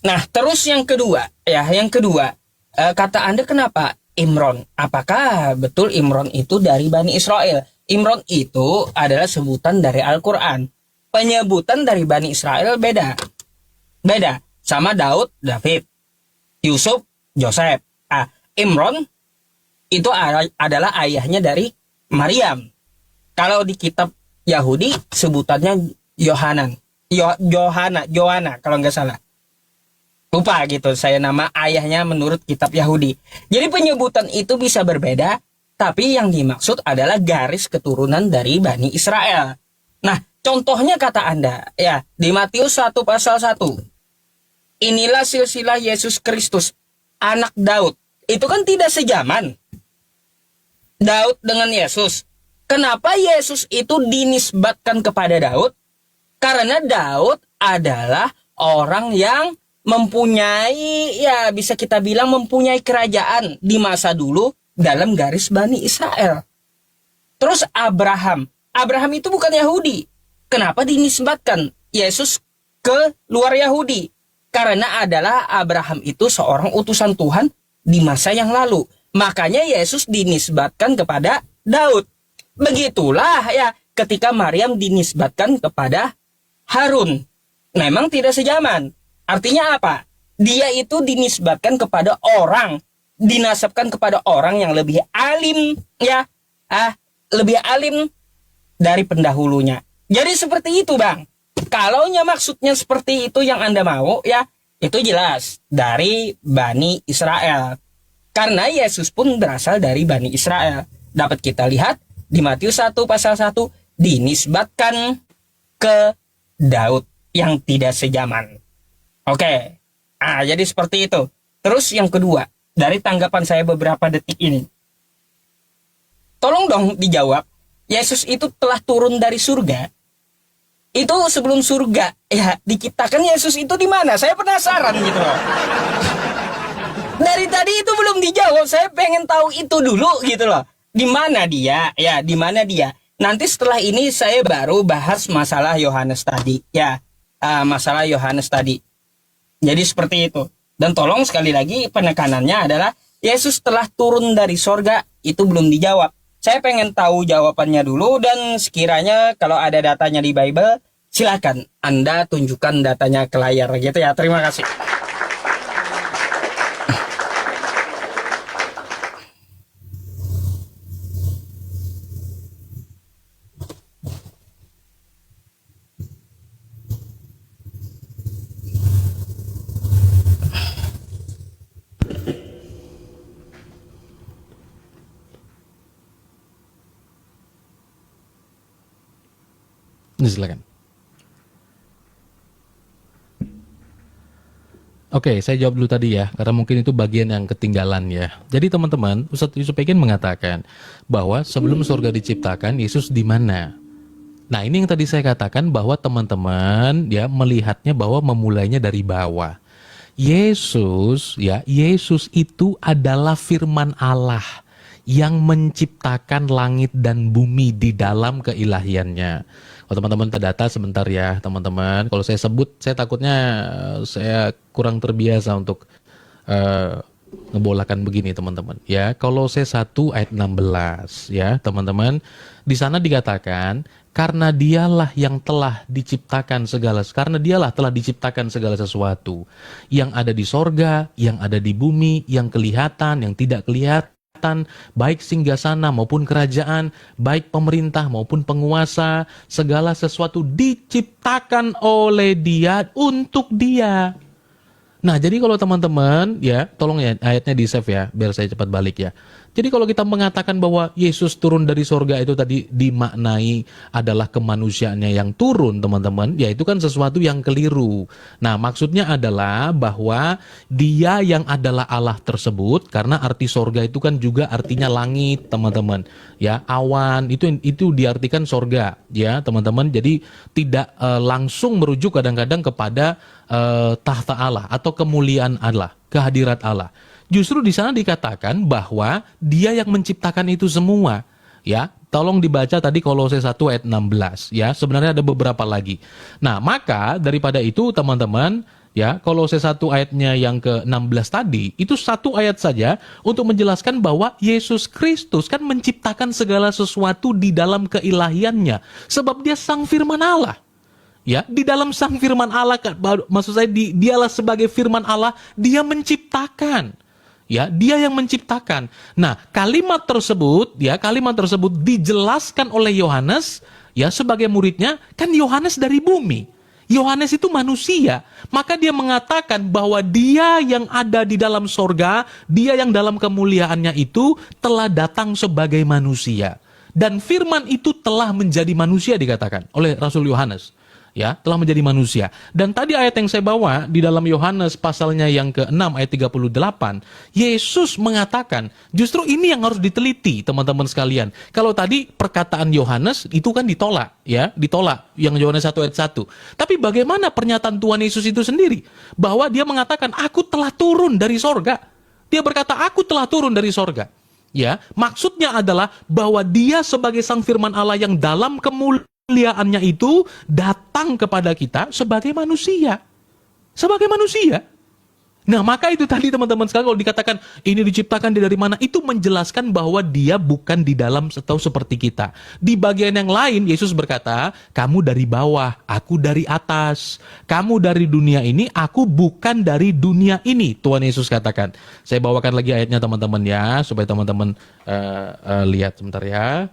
Nah terus yang kedua ya, kata Anda kenapa Imron? Apakah betul Imron itu dari Bani Israel? Imron itu adalah sebutan dari Al-Quran. Penyebutan dari Bani Israel beda. Sama Daud, David. Yusuf, Joseph. Imron itu adalah ayahnya dari Maryam. Kalau di kitab Yahudi sebutannya Yohanan. Johanna kalau nggak salah. Lupa gitu saya nama ayahnya menurut kitab Yahudi. Jadi penyebutan itu bisa berbeda, tapi yang dimaksud adalah garis keturunan dari Bani Israel. Nah, contohnya kata Anda, ya, di Matius 1 pasal 1. Inilah silsilah Yesus Kristus, anak Daud. Itu kan tidak sejaman. Daud dengan Yesus. Kenapa Yesus itu dinisbatkan kepada Daud? Karena Daud adalah orang yang mempunyai, ya bisa kita bilang mempunyai kerajaan di masa dulu dalam garis Bani Israel. Terus Abraham itu bukan Yahudi. Kenapa dinisbatkan Yesus ke luar Yahudi? Karena adalah Abraham itu seorang utusan Tuhan di masa yang lalu. Makanya Yesus dinisbatkan kepada Daud. Begitulah ya ketika Maryam dinisbatkan kepada Harun. Memang tidak sejaman. Artinya apa? Dia itu dinisbatkan kepada orang, dinasabkan kepada orang yang lebih alim ya, lebih alim dari pendahulunya. Jadi seperti itu bang. Kalaunya maksudnya seperti itu yang Anda mau ya, itu jelas dari Bani Israel. Karena Yesus pun berasal dari Bani Israel. Dapat kita lihat di Matius 1 pasal 1 dinisbatkan ke Daud yang tidak sejaman. Oke. Jadi seperti itu. Terus yang kedua, dari tanggapan saya beberapa detik ini. Tolong dong dijawab, Yesus itu telah turun dari surga. Itu sebelum surga ya diciptakan, Yesus itu di mana? Saya penasaran gitu loh. Dari tadi itu belum dijawab, saya pengen tahu itu dulu gitu loh. Di mana dia? Ya, di mana dia? Nanti setelah ini saya baru bahas masalah Yohanes tadi ya. Masalah Yohanes tadi. Jadi seperti itu. Dan tolong sekali lagi penekanannya adalah Yesus telah turun dari sorga, itu belum dijawab. Saya pengen tahu jawabannya dulu, dan sekiranya kalau ada datanya di Bible, silakan Anda tunjukkan datanya ke layar gitu ya. Terima kasih. Silakan. Oke, saya jawab dulu tadi ya, karena mungkin itu bagian yang ketinggalan ya. Jadi teman-teman, Ustadz Yusuf Egin mengatakan bahwa sebelum surga diciptakan, Yesus di mana? Nah, ini yang tadi saya katakan bahwa teman-teman ya melihatnya bahwa memulainya dari bawah. Yesus itu adalah firman Allah yang menciptakan langit dan bumi di dalam keilahiannya. Kalau teman-teman terdata sebentar ya teman-teman. Kalau saya sebut, saya takutnya saya kurang terbiasa untuk ngebolakan begini teman-teman. Ya, Kolose 1 ayat 16 ya teman-teman. Di sana dikatakan, karena dialah yang telah diciptakan karena dialah telah diciptakan segala sesuatu yang ada di sorga, yang ada di bumi, yang kelihatan, yang tidak kelihatan, baik singgasana maupun kerajaan, baik pemerintah maupun penguasa, segala sesuatu diciptakan oleh Dia untuk Dia. Nah, jadi kalau teman-teman, ya, tolong ya ayatnya di-save ya, biar saya cepat balik ya. Jadi kalau kita mengatakan bahwa Yesus turun dari sorga itu tadi dimaknai adalah kemanusiaannya yang turun, teman-teman, ya itu kan sesuatu yang keliru. Nah, maksudnya adalah bahwa Dia yang adalah Allah tersebut, karena arti sorga itu kan juga artinya langit, teman-teman. Ya, awan, itu diartikan sorga, ya, teman-teman. Jadi tidak langsung merujuk kadang-kadang kepada tahta Allah atau kemuliaan Allah, kehadirat Allah. Justru di sana dikatakan bahwa Dia yang menciptakan itu semua. Ya, tolong dibaca tadi Kolose 1 ayat 16 ya. Sebenarnya ada beberapa lagi. Nah, maka daripada itu teman-teman, ya, Kolose 1 ayatnya yang ke-16 tadi, itu satu ayat saja untuk menjelaskan bahwa Yesus Kristus kan menciptakan segala sesuatu di dalam keilahiannya, sebab Dia sang firman Allah. Ya, di dalam sang firman Allah, maksud saya dialah sebagai firman Allah, Dia menciptakan. Ya, Dia yang menciptakan. Nah, kalimat tersebut dijelaskan oleh Yohanes, ya, sebagai muridnya, kan Yohanes dari bumi. Yohanes itu manusia, maka dia mengatakan bahwa Dia yang ada di dalam sorga, Dia yang dalam kemuliaannya itu telah datang sebagai manusia. Dan firman itu telah menjadi manusia dikatakan oleh Rasul Yohanes. Ya, telah menjadi manusia. Dan tadi ayat yang saya bawa di dalam Yohanes pasalnya yang ke-6 ayat 38, Yesus mengatakan, justru ini yang harus diteliti teman-teman sekalian. Kalau tadi perkataan Yohanes itu kan ditolak, ya, ditolak yang Yohanes 1 ayat 1. Tapi bagaimana pernyataan Tuhan Yesus itu sendiri? Bahwa Dia mengatakan, aku telah turun dari sorga. Dia berkata, aku telah turun dari sorga. Ya, maksudnya adalah bahwa Dia sebagai sang firman Allah yang dalam kemuliaannya itu datang kepada kita sebagai manusia. Sebagai manusia. Nah, maka itu tadi teman-teman sekalian, kalau dikatakan ini diciptakan dari mana, itu menjelaskan bahwa Dia bukan di dalam atau seperti kita. Di bagian yang lain, Yesus berkata, kamu dari bawah, aku dari atas. Kamu dari dunia ini, aku bukan dari dunia ini. Tuhan Yesus katakan. Saya bawakan lagi ayatnya teman-teman ya, supaya teman-teman lihat sebentar ya.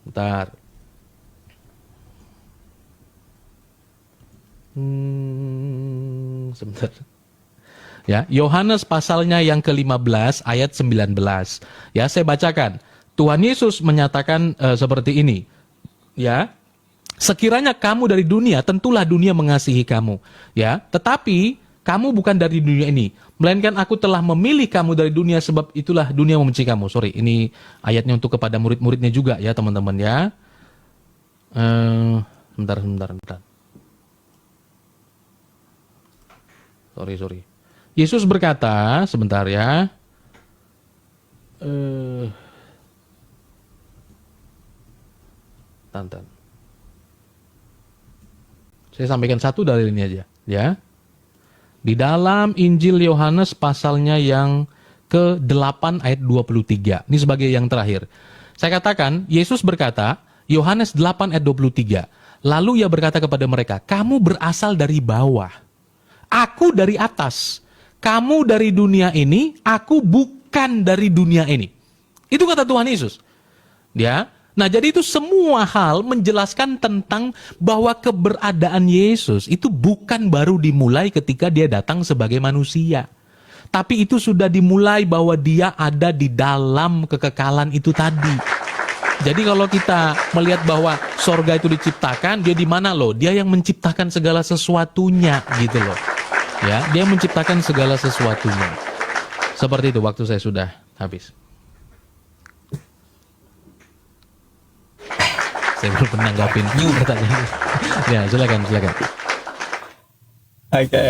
Bentar. Sebentar. Ya, Yohanes pasalnya yang ke-15 ayat 19. Ya, saya bacakan. Tuhan Yesus menyatakan seperti ini. Ya. Sekiranya kamu dari dunia, tentulah dunia mengasihi kamu. Ya, tetapi kamu bukan dari dunia ini, melainkan aku telah memilih kamu dari dunia, sebab itulah dunia membenci kamu. Sorry, ini ayatnya untuk kepada murid-muridnya juga ya, teman-teman ya. Bentar. Sorry. Yesus berkata, sebentar ya. Tantan. Saya sampaikan satu dalil ini aja, ya. Di dalam Injil Yohanes pasalnya yang ke-8 ayat 23. Ini sebagai yang terakhir. Saya katakan, Yesus berkata, Yohanes 8 ayat 23. Lalu Ia berkata kepada mereka, kamu berasal dari bawah, aku dari atas. Kamu dari dunia ini, aku bukan dari dunia ini. Itu kata Tuhan Yesus. Ya. Nah, jadi itu semua hal menjelaskan tentang bahwa keberadaan Yesus itu bukan baru dimulai ketika Dia datang sebagai manusia. Tapi itu sudah dimulai bahwa Dia ada di dalam kekekalan itu tadi. Jadi kalau kita melihat bahwa sorga itu diciptakan, Dia di mana loh? Dia yang menciptakan segala sesuatunya gitu loh. Ya, Dia menciptakan segala sesuatunya. Seperti itu, waktu saya sudah habis. Saya belum pernah nanggapin pertanyaan. Ya, silakan. Oke.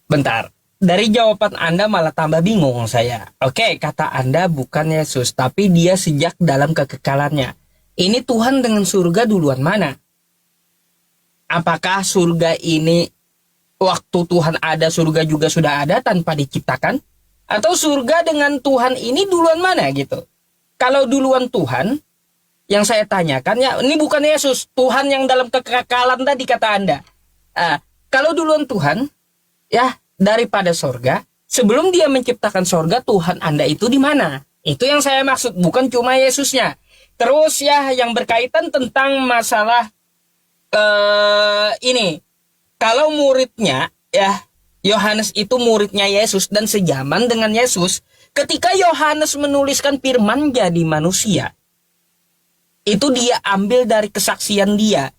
Bentar. Dari jawaban Anda malah tambah bingung saya. Oke, kata Anda bukan Yesus, tapi Dia sejak dalam kekekalannya. Ini Tuhan dengan surga duluan mana? Apakah surga ini waktu Tuhan ada, surga juga sudah ada tanpa diciptakan? Atau surga dengan Tuhan ini duluan mana gitu? Kalau duluan Tuhan, yang saya tanyakan ya, ini bukan Yesus, Tuhan yang dalam kekekalan tadi kata Anda. Kalau duluan Tuhan, ya daripada sorga, sebelum dia menciptakan sorga, Tuhan Anda itu di mana? Itu yang saya maksud, bukan cuma Yesusnya. Terus ya yang berkaitan tentang masalah ini, kalau muridnya ya Yohanes itu muridnya Yesus dan sejaman dengan Yesus, ketika Yohanes menuliskan firman jadi manusia, itu dia ambil dari kesaksian dia.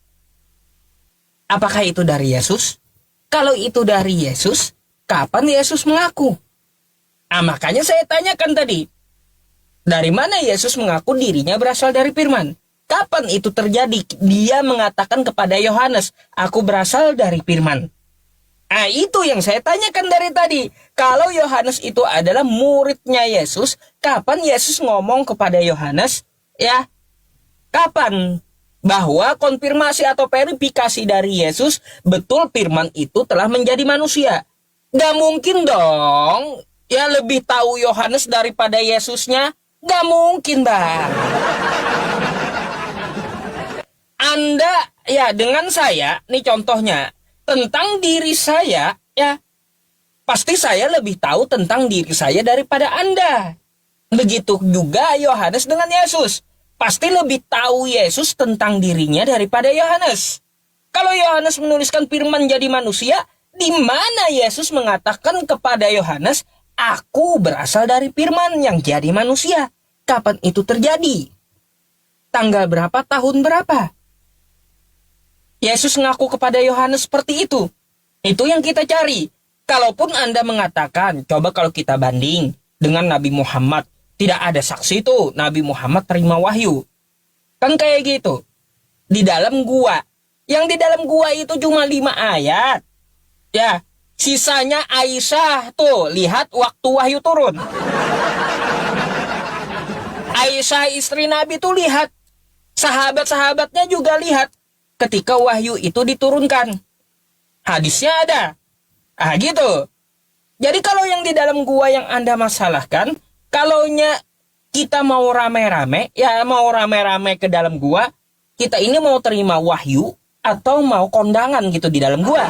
Apakah itu dari Yesus? Kalau itu dari Yesus, kapan Yesus mengaku? Makanya saya tanyakan tadi, dari mana Yesus mengaku dirinya berasal dari firman? Kapan itu terjadi? Dia mengatakan kepada Yohanes, aku berasal dari firman. Itu yang saya tanyakan dari tadi. Kalau Yohanes itu adalah muridnya Yesus, kapan Yesus ngomong kepada Yohanes, ya, kapan? Bahwa konfirmasi atau verifikasi dari Yesus, betul firman itu telah menjadi manusia. Gak mungkin dong, ya lebih tahu Yohanes daripada Yesusnya. Gak mungkin, Bang. Anda, ya dengan saya, nih contohnya, tentang diri saya, ya, pasti saya lebih tahu tentang diri saya daripada Anda. Begitu juga Yohanes dengan Yesus. Pasti lebih tahu Yesus tentang dirinya daripada Yohanes. Kalau Yohanes menuliskan firman jadi manusia, di mana Yesus mengatakan kepada Yohanes, aku berasal dari firman yang jadi manusia. Kapan itu terjadi? Tanggal berapa, tahun berapa? Yesus ngaku kepada Yohanes seperti itu. Itu yang kita cari. Kalaupun Anda mengatakan, coba kalau kita banding dengan Nabi Muhammad, tidak ada saksi itu Nabi Muhammad terima wahyu. Kan kayak gitu. Di dalam gua. Yang di dalam gua itu cuma 5 ayat. Ya, sisanya Aisyah tuh, lihat waktu wahyu turun. Aisyah istri Nabi tuh lihat. Sahabat-sahabatnya juga lihat ketika wahyu itu diturunkan. Hadisnya ada. Gitu. Jadi kalau yang di dalam gua yang Anda masalahkan, kalaunya kita mau rame-rame, ya mau rame-rame ke dalam gua, kita ini mau terima wahyu atau mau kondangan gitu di dalam gua.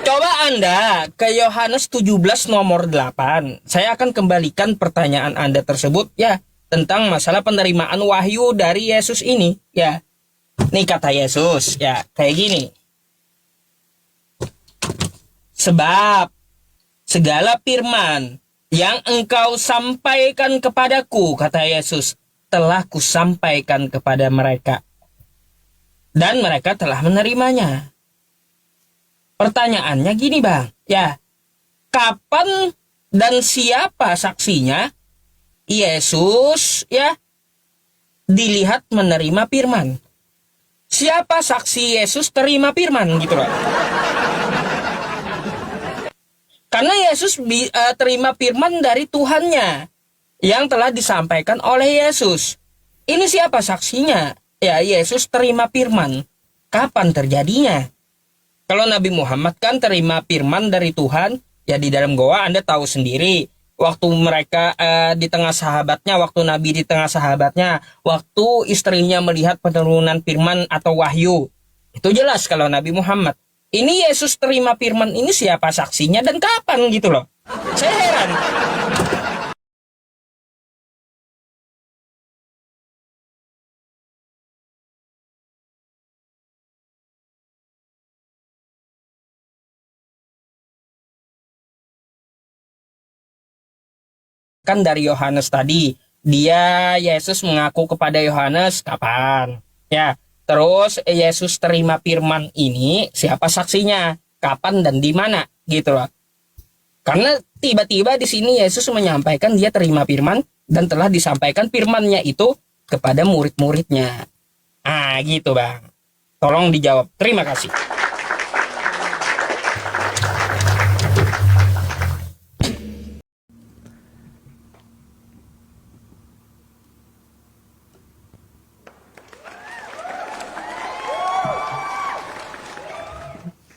Coba Anda ke Yohanes 17 nomor 8. Saya akan kembalikan pertanyaan Anda tersebut ya, tentang masalah penerimaan wahyu dari Yesus ini, ya. Nih kata Yesus, ya, kayak gini. Sebab segala firman yang engkau sampaikan kepadaku, kata Yesus, telah kusampaikan kepada mereka. Dan mereka telah menerimanya. Pertanyaannya gini, Bang, ya. Kapan dan siapa saksinya Yesus ya dilihat menerima firman? Siapa saksi Yesus terima firman gitu loh? Karena Yesus terima firman dari Tuhannya yang telah disampaikan oleh Yesus. Ini siapa saksinya? Ya, Yesus terima firman. Kapan terjadinya? Kalau Nabi Muhammad kan terima firman dari Tuhan, ya di dalam goa Anda tahu sendiri. Waktu mereka di tengah sahabatnya, waktu Nabi di tengah sahabatnya, waktu istrinya melihat penurunan firman atau wahyu. Itu jelas kalau Nabi Muhammad. Ini Yesus terima firman ini siapa saksinya dan kapan gitu loh. Saya heran. Kan dari Yohanes tadi, dia Yesus mengaku kepada Yohanes kapan? Ya, terus Yesus terima firman ini siapa saksinya? Kapan dan di mana? Gitu loh. Karena tiba-tiba di sini Yesus menyampaikan dia terima firman dan telah disampaikan firmannya itu kepada murid-muridnya. Gitu, Bang. Tolong dijawab. Terima kasih.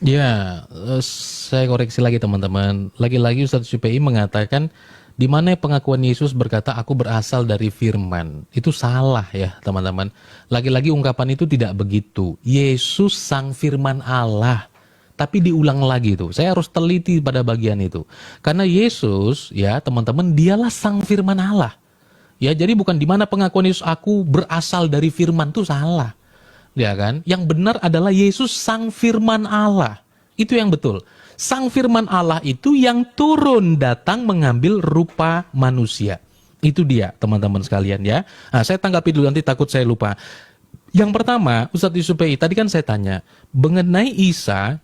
Ya, saya koreksi lagi teman-teman. Lagi-lagi Ustadz Syupi mengatakan Di mana pengakuan Yesus berkata, aku berasal dari firman. Itu salah ya teman-teman. Lagi-lagi ungkapan itu tidak begitu. Yesus sang firman Allah. Tapi diulang lagi itu. Saya harus teliti pada bagian itu. Karena Yesus ya teman-teman, dialah sang firman Allah. Ya, jadi bukan di mana pengakuan Yesus aku berasal dari firman itu salah. Ya kan? Yang benar adalah Yesus sang firman Allah. Itu yang betul. Sang firman Allah itu yang turun datang mengambil rupa manusia. Itu dia, teman-teman sekalian ya. Nah, saya tanggapi dulu nanti takut saya lupa. Yang pertama, Ustadz Yusupei, tadi kan saya tanya mengenai Isa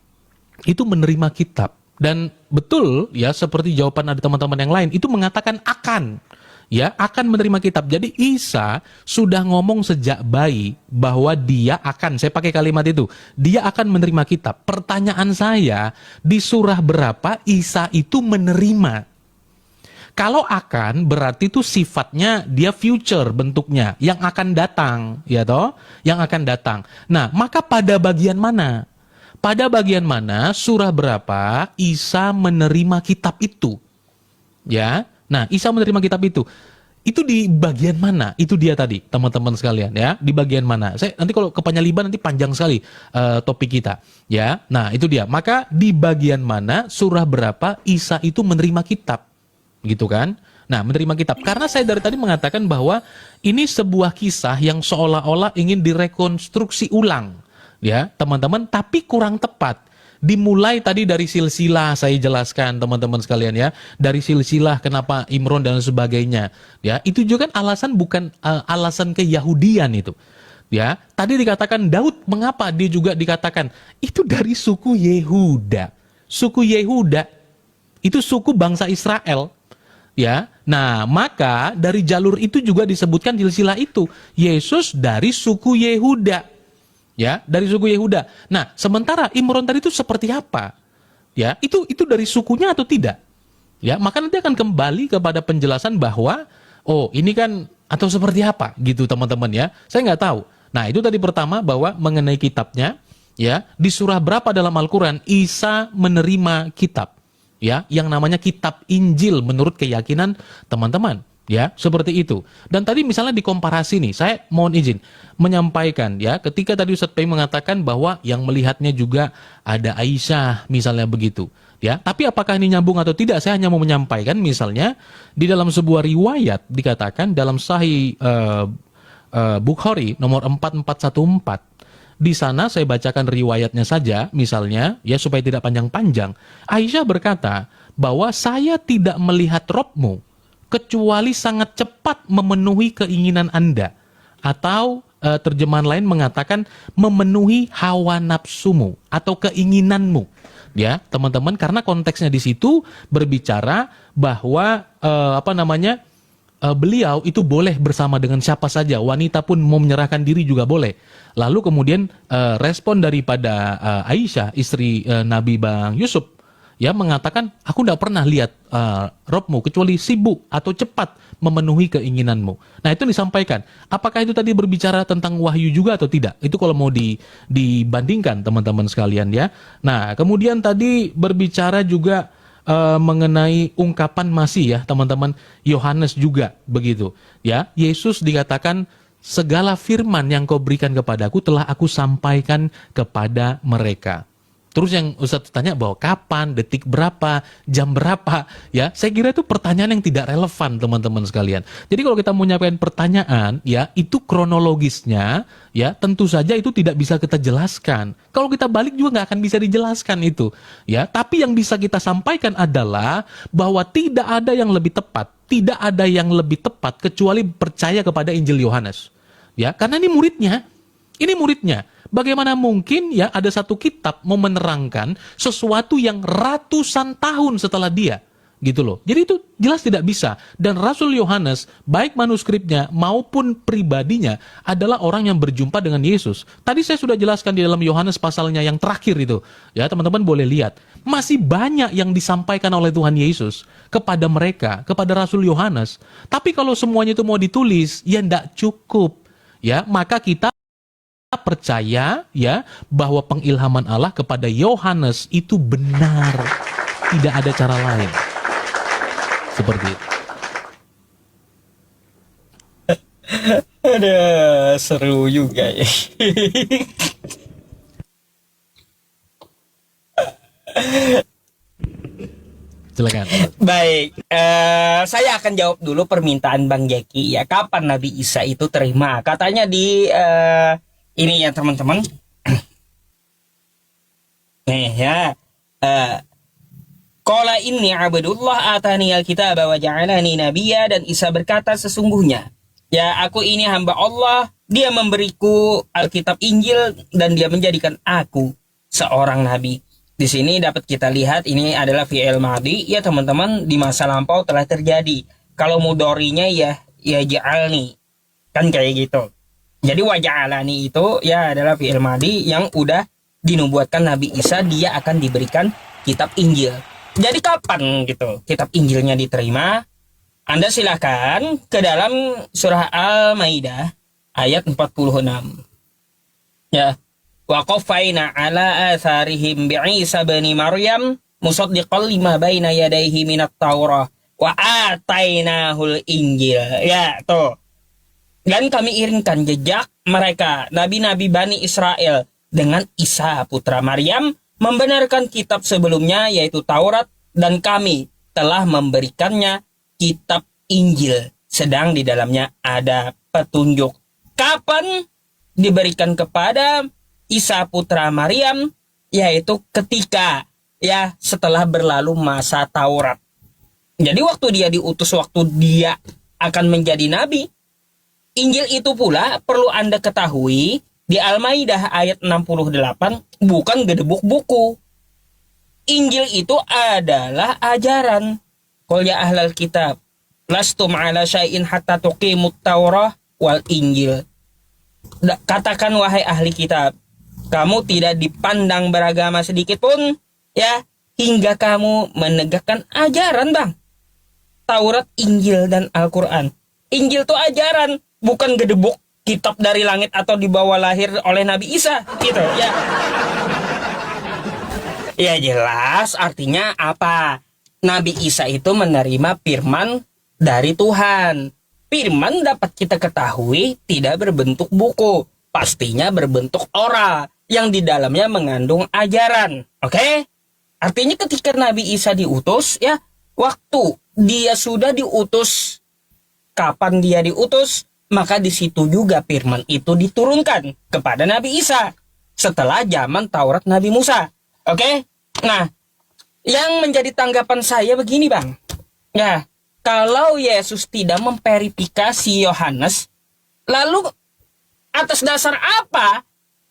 itu menerima kitab. Dan betul ya, seperti jawaban ada teman-teman yang lain, itu mengatakan akan. Ya, akan menerima kitab. Jadi Isa sudah ngomong sejak bayi bahwa dia akan, saya pakai kalimat itu, dia akan menerima kitab. Pertanyaan saya, di surah berapa Isa itu menerima? Kalau akan, berarti itu sifatnya dia future bentuknya, yang akan datang, ya toh, yang akan datang. Nah, maka pada bagian mana? Pada bagian mana surah berapa Isa menerima kitab itu? Ya. Nah, Isa menerima kitab itu. Itu di bagian mana? Itu dia tadi, teman-teman sekalian ya. Di bagian mana? Saya nanti kalau ke penyaliban nanti panjang sekali topik kita, ya. Nah, itu dia. Maka di bagian mana surah berapa Isa itu menerima kitab? Gitu kan? Nah, menerima kitab. Karena saya dari tadi mengatakan bahwa ini sebuah kisah yang seolah-olah ingin direkonstruksi ulang, ya, teman-teman, tapi kurang tepat. Dimulai tadi dari silsilah, saya jelaskan teman-teman sekalian ya, dari silsilah kenapa Imron dan sebagainya, ya, itu juga kan alasan bukan alasan keyahudian itu, ya. Tadi dikatakan Daud, mengapa dia juga dikatakan itu dari suku Yehuda, suku Yehuda itu suku bangsa Israel, ya. Nah, maka dari jalur itu juga disebutkan silsilah itu, Yesus dari suku Yehuda. Ya, dari suku Yehuda. Nah, sementara Imron tadi itu seperti apa? Ya, itu dari sukunya atau tidak? Ya, maka nanti akan kembali kepada penjelasan bahwa oh, ini kan atau seperti apa gitu teman-teman ya. Saya nggak tahu. Nah, itu tadi pertama bahwa mengenai kitabnya, ya, di surah berapa dalam Al-Qur'an Isa menerima kitab, ya, yang namanya kitab Injil menurut keyakinan teman-teman. Ya, seperti itu. Dan tadi misalnya dikomparasi nih, saya mohon izin menyampaikan ya, ketika tadi Ustadz Pei mengatakan bahwa yang melihatnya juga ada Aisyah, misalnya begitu. Ya, tapi apakah ini nyambung atau tidak? Saya hanya mau menyampaikan misalnya di dalam sebuah riwayat dikatakan dalam Sahih Bukhari nomor 4414. Di sana saya bacakan riwayatnya saja, misalnya ya supaya tidak panjang-panjang. Aisyah berkata bahwa saya tidak melihat Robmu kecuali sangat cepat memenuhi keinginan Anda. Atau terjemahan lain mengatakan memenuhi hawa nafsumu atau keinginanmu. Ya, teman-teman, karena konteksnya di situ berbicara bahwa beliau itu boleh bersama dengan siapa saja, wanita pun mau menyerahkan diri juga boleh. Lalu kemudian respon daripada Aisyah, istri Nabi Bang Yusuf, ya, mengatakan, aku tidak pernah lihat Robmu kecuali sibuk atau cepat memenuhi keinginanmu. Nah, itu disampaikan. Apakah itu tadi berbicara tentang wahyu juga atau tidak? Itu kalau mau dibandingkan teman-teman sekalian ya. Nah, kemudian tadi berbicara juga mengenai ungkapan masih ya teman-teman, Yohanes juga begitu. Ya, Yesus dikatakan segala firman yang kau berikan kepadaku telah aku sampaikan kepada mereka. Terus yang Ustadz tanya bahwa kapan, detik berapa, jam berapa, ya, saya kira itu pertanyaan yang tidak relevan teman-teman sekalian. Jadi kalau kita mau nyampaikan pertanyaan, ya, itu kronologisnya, ya, tentu saja itu tidak bisa kita jelaskan. Kalau kita balik juga nggak akan bisa dijelaskan itu, ya. Tapi yang bisa kita sampaikan adalah bahwa tidak ada yang lebih tepat, tidak ada yang lebih tepat kecuali percaya kepada Injil Yohanes, ya, karena ini muridnya. Ini muridnya. Bagaimana mungkin ya ada satu kitab mau menerangkan sesuatu yang ratusan tahun setelah dia, gitu loh. Jadi itu jelas tidak bisa. Dan Rasul Yohanes, baik manuskripnya maupun pribadinya, adalah orang yang berjumpa dengan Yesus. Tadi saya sudah jelaskan di dalam Yohanes pasalnya yang terakhir itu. Ya, teman-teman boleh lihat. Masih banyak yang disampaikan oleh Tuhan Yesus kepada mereka, kepada Rasul Yohanes. Tapi kalau semuanya itu mau ditulis, ya tidak cukup. Ya, maka kita percaya ya bahwa pengilhaman Allah kepada Yohanes itu benar, tidak ada cara lain seperti itu. Ada seru juga ya. Silakan. Baik, saya akan jawab dulu permintaan Bang Jeki ya. Kapan Nabi Isa itu terima? Katanya di ini ya teman-teman. Nih ya. Qala inni abdullah atani alkitab wa ja'alani nabiyya, dan Isa berkata sesungguhnya ya aku ini hamba Allah, dia memberiku Alkitab Injil dan dia menjadikan aku seorang nabi. Di sini dapat kita lihat ini adalah fi'il madhi ya teman-teman, di masa lampau telah terjadi. Kalau mudhari'nya ya ja'alni kan kayak gitu. Jadi wa ja'alani itu ya adalah fi'il madhi yang udah dinubuatkan Nabi Isa dia akan diberikan kitab Injil. Jadi kapan gitu kitab Injilnya diterima? Anda silakan ke dalam surah Al-Maidah ayat 46. Ya. Wa qaffayna ala atharihim bi'Isa bani Maryam musaddiqan lima baina yadayhi minat Taurah wa atainahul Injil. Ya, tuh. Dan kami iringkan jejak mereka nabi-nabi Bani Israel dengan Isa putra Maryam, membenarkan kitab sebelumnya yaitu Taurat, dan kami telah memberikannya kitab Injil sedang di dalamnya ada petunjuk. Kapan diberikan kepada Isa putra Maryam? Yaitu ketika ya setelah berlalu masa Taurat. Jadi waktu dia diutus, waktu dia akan menjadi nabi. Injil itu pula perlu Anda ketahui di Al-Maidah ayat 68 bukan gedebuk buku. Injil itu adalah ajaran. Qul ya ahlal kitab lastum ala syai'in hatta tuqimut Taurah wal Injil. Katakan wahai ahli kitab, kamu tidak dipandang beragama sedikit pun ya hingga kamu menegakkan ajaran Bang. Taurat, Injil dan Al-Qur'an. Injil itu ajaran, bukan gedebuk kitab dari langit atau dibawa lahir oleh Nabi Isa gitu ya. Ya jelas artinya apa? Nabi Isa itu menerima firman dari Tuhan. Firman dapat kita ketahui tidak berbentuk buku, pastinya berbentuk oral yang di dalamnya mengandung ajaran. Oke? Artinya ketika Nabi Isa diutus ya, waktu dia sudah diutus, kapan dia diutus, maka di situ juga firman itu diturunkan kepada Nabi Isa setelah zaman Taurat Nabi Musa. Oke? Nah, yang menjadi tanggapan saya begini Bang. Ya, kalau Yesus tidak memverifikasi Yohanes, lalu atas dasar apa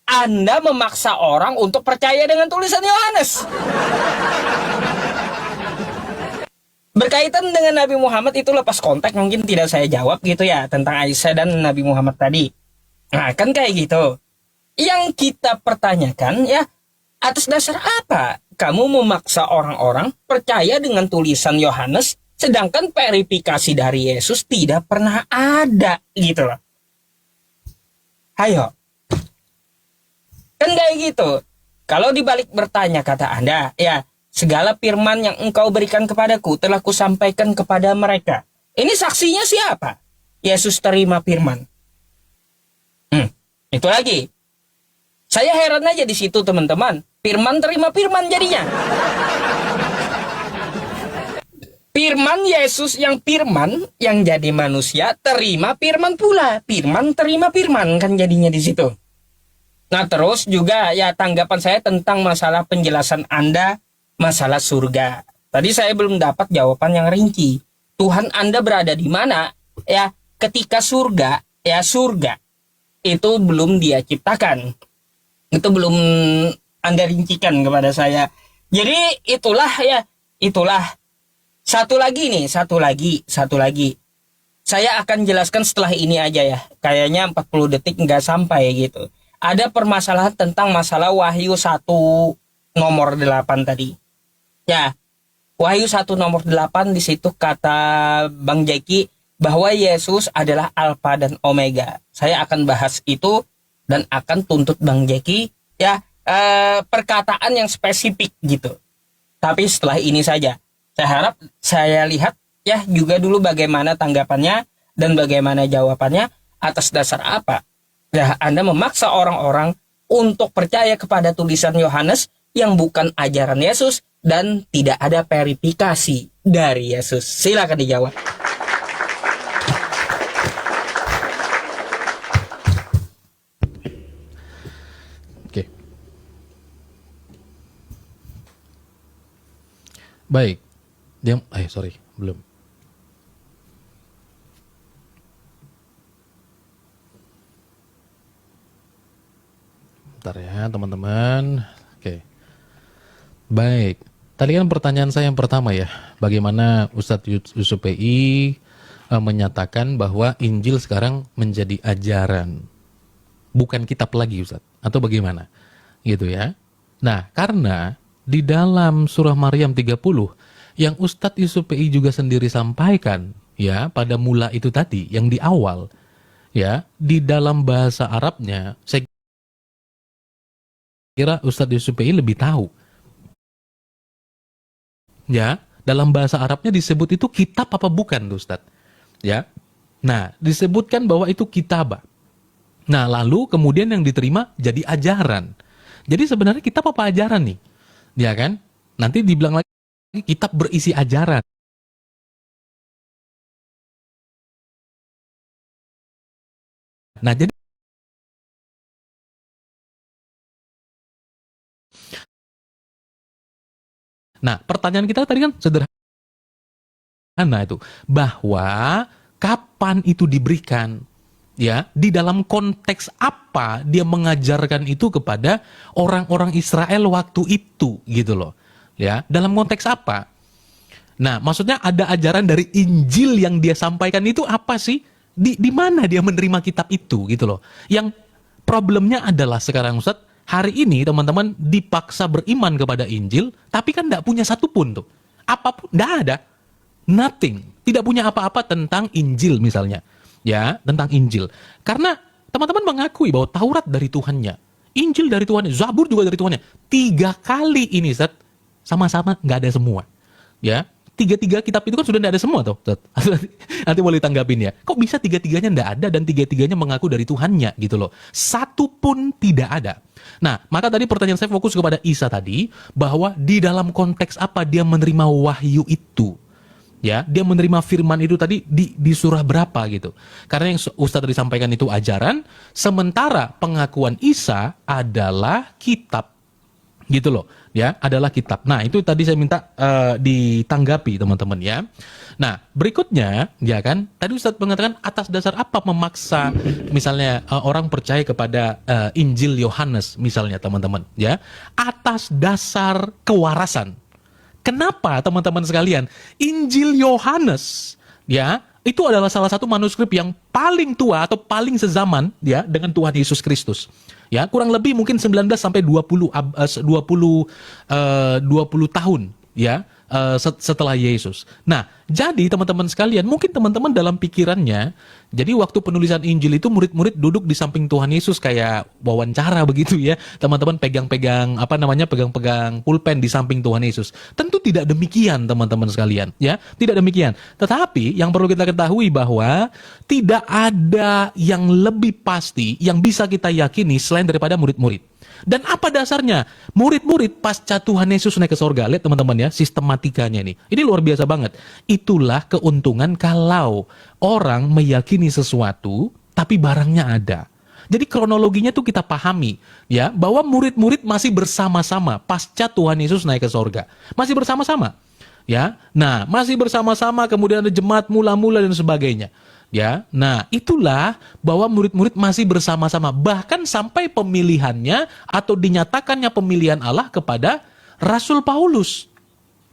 Anda memaksa orang untuk percaya dengan tulisan Yohanes? Berkaitan dengan Nabi Muhammad itu lepas konteks mungkin tidak saya jawab gitu ya tentang Aisyah dan Nabi Muhammad tadi. Nah kan kayak gitu. Yang kita pertanyakan ya atas dasar apa kamu memaksa orang-orang percaya dengan tulisan Yohanes sedangkan verifikasi dari Yesus tidak pernah ada gitu loh. Ayo. Kan kayak gitu. Kalau dibalik bertanya kata Anda ya, segala firman yang engkau berikan kepadaku telah kusampaikan kepada mereka. Ini saksinya siapa? Yesus terima firman. Itu lagi. Saya heran aja di situ teman-teman. Firman terima firman jadinya. Firman Yesus yang firman yang jadi manusia terima firman pula. Firman terima firman kan jadinya di situ. Nah terus juga ya tanggapan saya tentang masalah penjelasan Anda masalah surga. Tadi saya belum dapat jawaban yang rinci. Tuhan Anda berada di mana? Ya, ketika surga, ya surga itu belum Dia ciptakan. Itu belum Anda rincikan kepada saya. Jadi itulah ya, itulah. Satu lagi. Saya akan jelaskan setelah ini aja ya. Kayaknya 40 detik nggak sampai gitu. Ada permasalahan tentang masalah Wahyu 1 nomor 8 tadi. Ya, Wahyu 1 nomor 8 di situ kata Bang Jeki bahwa Yesus adalah Alfa dan Omega. Saya akan bahas itu dan akan tuntut Bang Jeki ya perkataan yang spesifik gitu. Tapi setelah ini saja. Saya harap saya lihat ya juga dulu bagaimana tanggapannya dan bagaimana jawabannya. Atas dasar apa? Ya, Anda memaksa orang-orang untuk percaya kepada tulisan Yohanes yang bukan ajaran Yesus dan tidak ada verifikasi dari Yesus. Silakan dijawab. Oke. Baik. Sorry, belum. Bentar ya, teman-teman. Oke. Baik. Tadi kan pertanyaan saya yang pertama ya, bagaimana Ustadz Yusuf PI menyatakan bahwa Injil sekarang menjadi ajaran, bukan kitab lagi Ustadz, atau bagaimana? Gitu ya. Nah, karena di dalam surah Maryam 30 yang Ustadz Yusuf PI juga sendiri sampaikan ya pada mula itu tadi yang di awal ya, di dalam bahasa Arabnya saya kira Ustadz Yusuf PI lebih tahu. Ya, dalam bahasa Arabnya disebut itu kitab apa bukan tuh Ustadz? Ya. Nah, disebutkan bahwa itu kitabah. Nah, lalu kemudian yang diterima jadi ajaran. Jadi sebenarnya kitab apa ajaran nih? Ya kan? Nanti dibilang lagi kitab berisi ajaran. Nah, jadi pertanyaan kita tadi kan sederhana itu, bahwa kapan itu diberikan? Ya, di dalam konteks apa dia mengajarkan itu kepada orang-orang Israel waktu itu gitu loh. Ya, dalam konteks apa? Nah, maksudnya ada ajaran dari Injil yang dia sampaikan itu apa sih? Di mana dia menerima kitab itu gitu loh. Yang problemnya adalah sekarang Ustaz, hari ini teman-teman dipaksa beriman kepada Injil, tapi kan tidak punya satupun tuh. Apapun, tidak ada. Nothing. Tidak punya apa-apa tentang Injil misalnya. Ya, tentang Injil. Karena teman-teman mengakui bahwa Taurat dari Tuhannya, Injil dari Tuhannya, Zabur juga dari Tuhannya. 3 kali ini Ustaz, sama-sama nggak ada semua. Ya, 3 kitab itu kan sudah tidak ada semua tuh. Nanti boleh tanggapin ya. Kok bisa 3-tiganya tidak ada dan 3-tiganya mengaku dari Tuhannya gitu loh. Satu pun tidak ada. Nah, maka tadi pertanyaan saya fokus kepada Isa tadi, bahwa di dalam konteks apa dia menerima wahyu itu. Ya, dia menerima firman itu tadi di surah berapa gitu. Karena yang Ustaz tadi sampaikan itu ajaran, sementara pengakuan Isa adalah kitab. Gitu loh, ya, adalah kitab. Nah, itu tadi saya minta ditanggapi teman-teman ya. Nah, berikutnya ya kan, tadi Ustaz mengatakan atas dasar apa memaksa misalnya orang percaya kepada Injil Yohanes misalnya teman-teman ya. Atas dasar kewarasan. Kenapa teman-teman sekalian? Injil Yohanes ya, itu adalah salah satu manuskrip yang paling tua atau paling sezaman ya dengan Tuhan Yesus Kristus. Ya, kurang lebih mungkin 19 sampai 20 tahun ya setelah Yesus. Nah, jadi teman-teman sekalian, mungkin teman-teman dalam pikirannya, jadi waktu penulisan Injil itu murid-murid duduk di samping Tuhan Yesus kayak wawancara begitu ya. Teman-teman pegang-pegang pegang-pegang pulpen di samping Tuhan Yesus. Tentu tidak demikian teman-teman sekalian, ya. Tidak demikian. Tetapi yang perlu kita ketahui bahwa tidak ada yang lebih pasti yang bisa kita yakini selain daripada murid-murid. Dan apa dasarnya? Murid-murid pasca Tuhan Yesus naik ke sorga. Lihat teman-teman ya, sistematikanya ini. Ini luar biasa banget. Itulah keuntungan kalau orang meyakini sesuatu, tapi barangnya ada. Jadi kronologinya tuh kita pahami ya, bahwa murid-murid masih bersama-sama pasca Tuhan Yesus naik ke sorga. Masih bersama-sama. Ya, nah masih bersama-sama, kemudian ada jemaat mula-mula dan sebagainya. Ya, nah itulah bahwa murid-murid masih bersama-sama, bahkan sampai pemilihannya atau dinyatakannya pemilihan Allah kepada Rasul Paulus.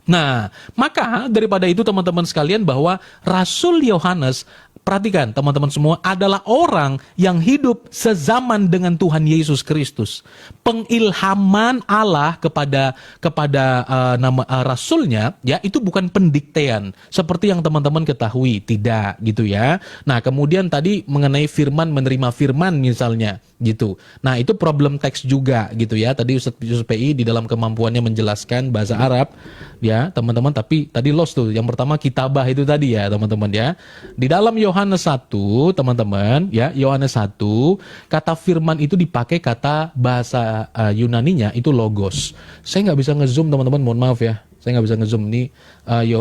Nah, maka daripada itu teman-teman sekalian, bahwa Rasul Yohanes, perhatikan teman-teman semua, adalah orang yang hidup sezaman dengan Tuhan Yesus Kristus. Pengilhaman Allah kepada rasulnya ya, itu bukan pendiktean seperti yang teman-teman ketahui, tidak gitu ya. Nah, kemudian tadi mengenai firman, menerima firman misalnya gitu. Nah, itu problem teks juga gitu ya. Tadi Ustaz Yusuf PI di dalam kemampuannya menjelaskan bahasa Arab ya, teman-teman, tapi tadi lost tuh. Yang pertama kitabah itu tadi ya, teman-teman ya. Di dalam Yohanes Yohanes 1, teman-teman, ya, Yohanes 1, kata firman itu dipakai kata bahasa Yunaninya itu logos. Saya nggak bisa ngezoom, teman-teman, mohon maaf ya. Saya nggak bisa ngezoom ini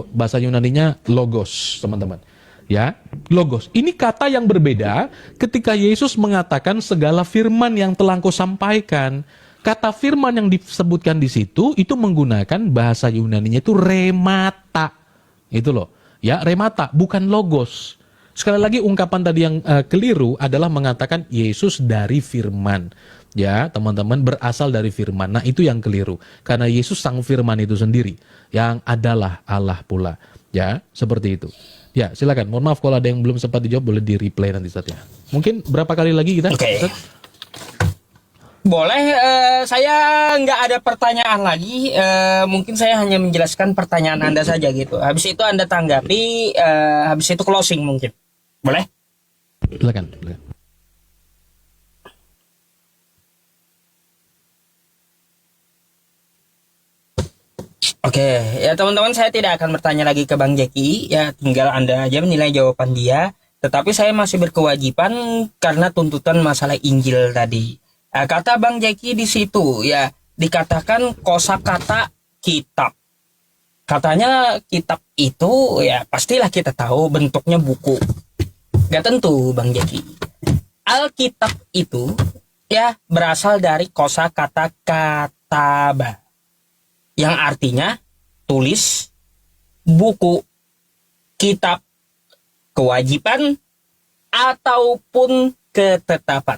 bahasa Yunaninya logos, teman-teman. Ya, logos. Ini kata yang berbeda ketika Yesus mengatakan segala firman yang telah Engkau sampaikan. Kata firman yang disebutkan di situ itu menggunakan bahasa Yunaninya itu remata. Itu loh. Ya, remata, bukan logos. Sekali lagi ungkapan tadi yang keliru adalah mengatakan Yesus dari firman. Ya, teman-teman, berasal dari firman. Nah, itu yang keliru. Karena Yesus sang firman itu sendiri yang adalah Allah pula. Ya, seperti itu. Ya, silakan. Mohon maaf kalau ada yang belum sempat dijawab, boleh di replay nanti Ustaz ya. Mungkin berapa kali lagi kita? Oke. Boleh, saya nggak ada pertanyaan lagi. Mungkin saya hanya menjelaskan pertanyaan Anda saja gitu. Habis itu Anda tanggapi, habis itu closing mungkin. Boleh? Silakan. Oke, ya teman-teman, saya tidak akan bertanya lagi ke Bang Jeki. Ya, tinggal Anda aja menilai jawaban dia. Tetapi saya masih berkewajiban karena tuntutan masalah Injil tadi. Kata Bang Jeki di situ ya dikatakan kosakata kitab. Katanya kitab itu ya pastilah kita tahu bentuknya buku. Gak tentu Bang Jeki. Alkitab itu ya berasal dari kosakata kataba, yang artinya tulis, buku, kitab, kewajiban, ataupun ketetapan.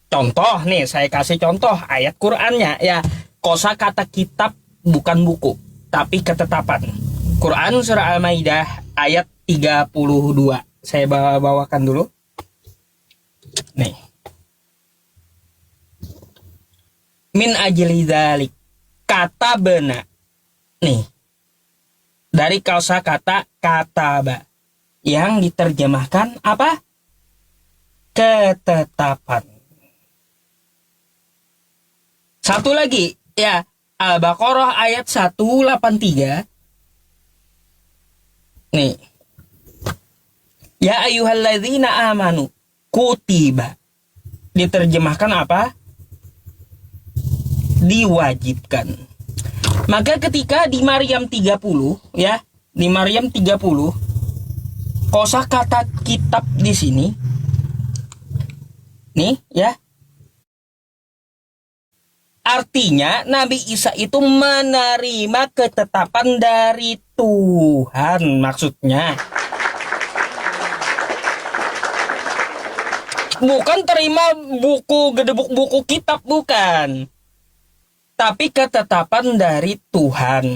Contoh nih, saya kasih contoh ayat Qur'annya ya. Kosakata kitab bukan buku, tapi ketetapan. Quran surah Al-Maidah ayat 32. Saya bawakan dulu. Nih. Min ajli dzalik kata bena. Nih. Dari kosakata kataba yang diterjemahkan apa? Ketetapan. Satu lagi, ya, Al-Baqarah ayat 183. Nih. Ya ayyuhalladzina amanu kutiba. Diterjemahkan apa? Diwajibkan. Maka ketika di Maryam 30, ya, di Maryam 30, kosakata kitab di sini. Nih, ya. Artinya Nabi Isa itu menerima ketetapan dari Tuhan, maksudnya. Bukan terima buku, gedebuk buku kitab, bukan. Tapi ketetapan dari Tuhan.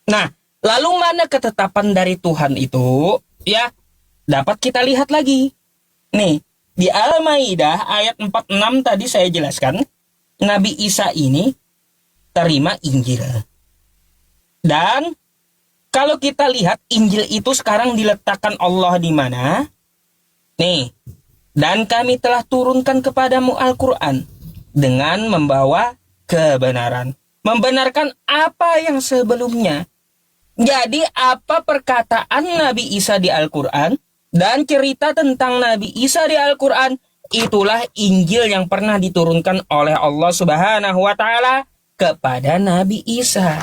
Nah, lalu mana ketetapan dari Tuhan itu? Ya, dapat kita lihat lagi. Nih, di Al-Maidah ayat 46 tadi saya jelaskan. Nabi Isa ini terima Injil. Dan kalau kita lihat Injil itu sekarang diletakkan Allah di mana? Nih, dan kami telah turunkan kepadamu Al-Quran dengan membawa kebenaran. Membenarkan apa yang sebelumnya. Jadi apa perkataan Nabi Isa di Al-Quran dan cerita tentang Nabi Isa di Al-Quran, itulah Injil yang pernah diturunkan oleh Allah Subhanahu wa Ta'ala kepada Nabi Isa.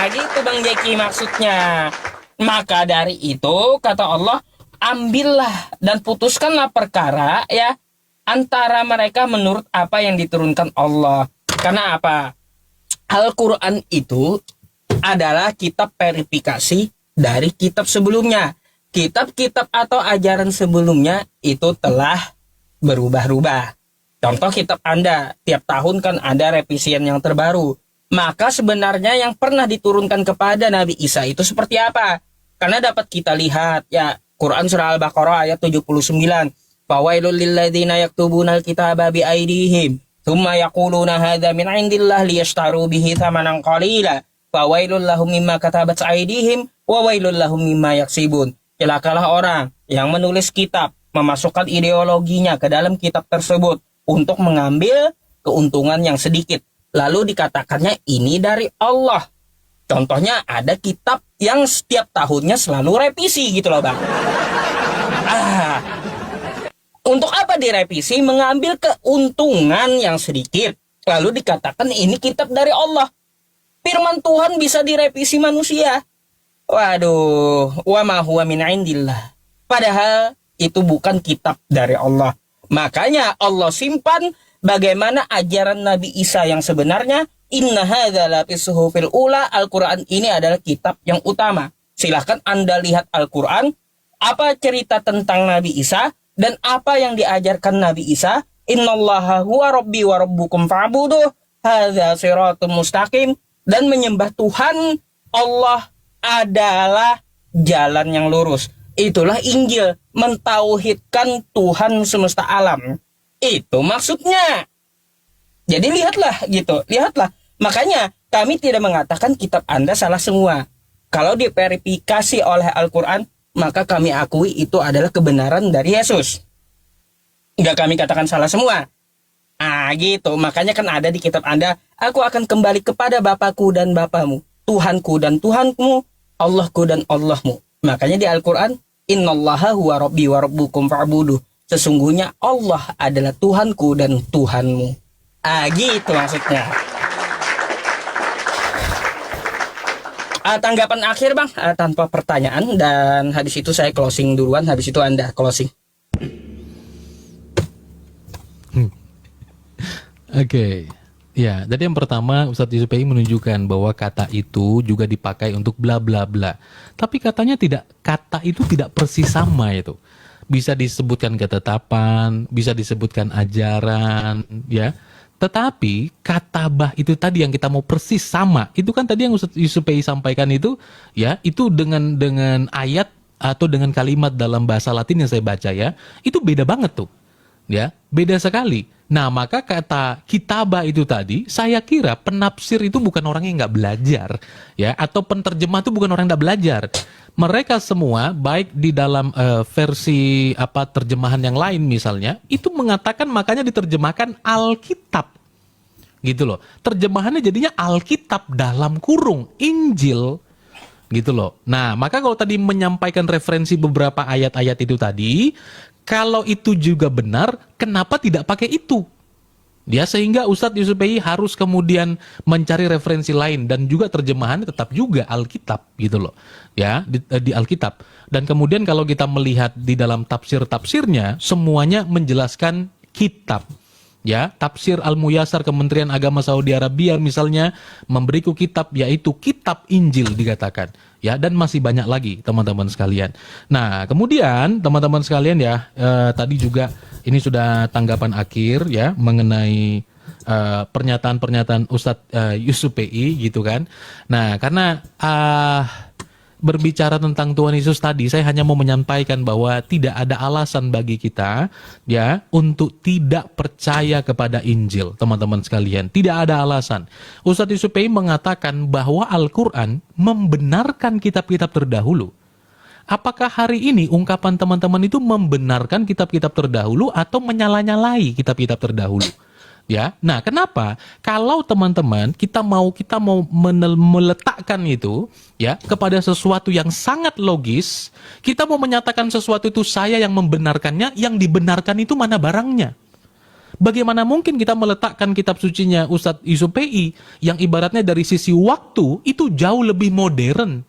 Gitu Bang Jeki maksudnya. Maka dari itu kata Allah, ambillah dan putuskanlah perkara ya antara mereka menurut apa yang diturunkan Allah. Karena apa? Al-Quran itu adalah kitab verifikasi dari kitab sebelumnya. Kitab-kitab atau ajaran sebelumnya itu telah berubah-ubah. Contoh kitab Anda, tiap tahun kan ada revisian yang terbaru. Maka sebenarnya yang pernah diturunkan kepada Nabi Isa itu seperti apa? Karena dapat kita lihat ya, Quran surah Al-Baqarah ayat 79. Fawailul lilladzina yaktubuna al-kitaba biaydihim thumma yaquluna hadza min 'indillah liyashtaru bihi thamanan qalila. Fawailul lahum mimma katabat aydihim wa wailul lahum mimma yaksibun. Celakalah orang yang menulis kitab, memasukkan ideologinya ke dalam kitab tersebut untuk mengambil keuntungan yang sedikit. Lalu dikatakannya ini dari Allah. Contohnya ada kitab yang setiap tahunnya selalu revisi gitu loh Bang. Untuk apa direvisi? Mengambil keuntungan yang sedikit. Lalu dikatakan ini kitab dari Allah. Firman Tuhan bisa direvisi manusia. Waduh, wa ma huwa min indillah. Padahal itu bukan kitab dari Allah. Makanya Allah simpan bagaimana ajaran Nabi Isa yang sebenarnya. Inna hadza la fis suhufil ula. Al-Quran ini adalah kitab yang utama. Silahkan Anda lihat Al-Quran. Apa cerita tentang Nabi Isa dan apa yang diajarkan Nabi Isa. Innallaha huwa rabbi wa rabbukum fa'buduh. Hadza siratum mustaqim. Dan menyembah Tuhan Allah adalah jalan yang lurus. Itulah Injil, mentauhidkan Tuhan semesta alam. Itu maksudnya. Jadi lihatlah gitu, lihatlah. Makanya kami tidak mengatakan kitab Anda salah semua. Kalau diverifikasi oleh Al-Quran, maka kami akui itu adalah kebenaran dari Yesus. Enggak kami katakan salah semua. Gitu. Makanya kan ada di kitab Anda, aku akan kembali kepada Bapakku dan Bapamu, Tuhanku dan Tuhanmu, Allahku dan Allahmu. Makanya di Al-Quran, Innallaha huwa rabbi wa rabbukum fa'buduh. Sesungguhnya Allah adalah Tuhanku dan Tuhanmu. Gitu maksudnya. Tanggapan akhir Bang, tanpa pertanyaan. Dan habis itu saya closing duluan, habis itu Anda closing. Oke. Ya, jadi yang pertama Ustadz Yusuf PI menunjukkan bahwa kata itu juga dipakai untuk bla bla bla. Tapi kata itu tidak persis sama itu. Bisa disebutkan ketetapan, bisa disebutkan ajaran, ya. Tetapi kata bah itu tadi yang kita mau persis sama. Itu kan tadi yang Ustadz Yusuf PI sampaikan itu, ya, itu dengan ayat atau dengan kalimat dalam bahasa Latin yang saya baca ya, itu beda banget tuh. Ya, beda sekali. Nah, maka kata kitabah itu tadi, saya kira penafsir itu bukan orang yang nggak belajar, ya, atau penterjemah itu bukan orang yang nggak belajar. Mereka semua, baik di dalam versi terjemahan yang lain misalnya, itu mengatakan makanya diterjemahkan Alkitab, gitu loh. Terjemahannya jadinya Alkitab dalam kurung Injil, gitu loh. Nah, maka kalau tadi menyampaikan referensi beberapa ayat-ayat itu tadi, kalau itu juga benar, kenapa tidak pakai itu? Ya, sehingga Ustadz Yusuf PI harus kemudian mencari referensi lain dan juga terjemahannya tetap juga Alkitab gitu loh. Ya, di Alkitab. Dan kemudian kalau kita melihat di dalam tafsir-tafsirnya, semuanya menjelaskan kitab. Ya, tafsir Al-Muyassar Kementerian Agama Saudi Arabia misalnya memberiku kitab, yaitu kitab Injil dikatakan. Ya, dan masih banyak lagi teman-teman sekalian. Nah, kemudian teman-teman sekalian ya, tadi juga ini sudah tanggapan akhir ya mengenai pernyataan-pernyataan Ustadz Yusuf PI gitu kan. Nah, karena berbicara tentang Tuhan Yesus tadi, saya hanya mau menyampaikan bahwa tidak ada alasan bagi kita ya untuk tidak percaya kepada Injil, teman-teman sekalian. Tidak ada alasan. Ustadz Yusuf PI mengatakan bahwa Al-Quran membenarkan kitab-kitab terdahulu. Apakah hari ini ungkapan teman-teman itu membenarkan kitab-kitab terdahulu atau menyala-nyalai kitab-kitab terdahulu? Ya, nah kenapa? Kalau teman-teman kita mau meletakkan itu ya kepada sesuatu yang sangat logis, kita mau menyatakan sesuatu itu saya yang membenarkannya, yang dibenarkan itu mana barangnya? Bagaimana mungkin kita meletakkan kitab sucinya Ustadz Yusuf PI yang ibaratnya dari sisi waktu itu jauh lebih modern?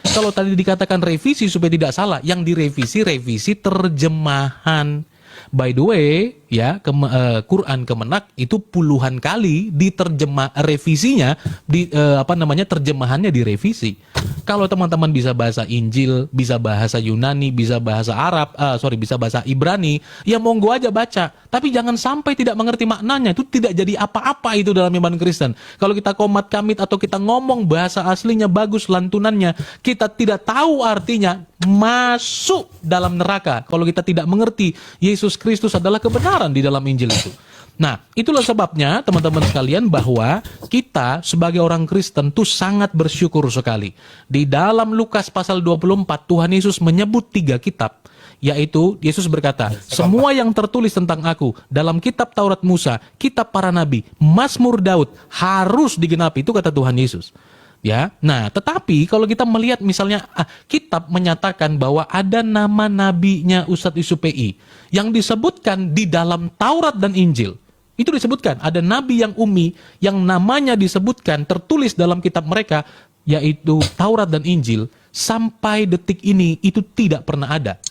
Kalau tadi dikatakan revisi supaya tidak salah, yang direvisi revisi terjemahan. By the way, ya Quran Kemenak itu puluhan kali revisinya terjemahannya direvisi. Kalau teman-teman bisa bahasa Injil, bisa bahasa Yunani, bisa bahasa Arab, bisa bahasa Ibrani, ya monggo aja baca. Tapi jangan sampai tidak mengerti maknanya, itu tidak jadi apa-apa itu dalam iman Kristen. Kalau kita komat kamit atau kita ngomong bahasa aslinya bagus lantunannya, kita tidak tahu artinya, masuk dalam neraka. Kalau kita tidak mengerti Yesus Kristus adalah kebenaran di dalam Injil itu. Nah, itulah sebabnya teman-teman sekalian bahwa kita sebagai orang Kristen tuh sangat bersyukur sekali. Di dalam Lukas pasal 24, Tuhan Yesus menyebut 3 kitab. Yaitu Yesus berkata, semua yang tertulis tentang aku dalam kitab Taurat Musa, kitab para nabi, Mazmur Daud harus digenapi. Itu kata Tuhan Yesus. Ya, nah tetapi kalau kita melihat misalnya kitab menyatakan bahwa ada nama nabinya Ustadz Yusuf PI yang disebutkan di dalam Taurat dan Injil. Itu disebutkan ada nabi yang ummi yang namanya disebutkan tertulis dalam kitab mereka yaitu Taurat dan Injil, sampai detik ini itu tidak pernah ada.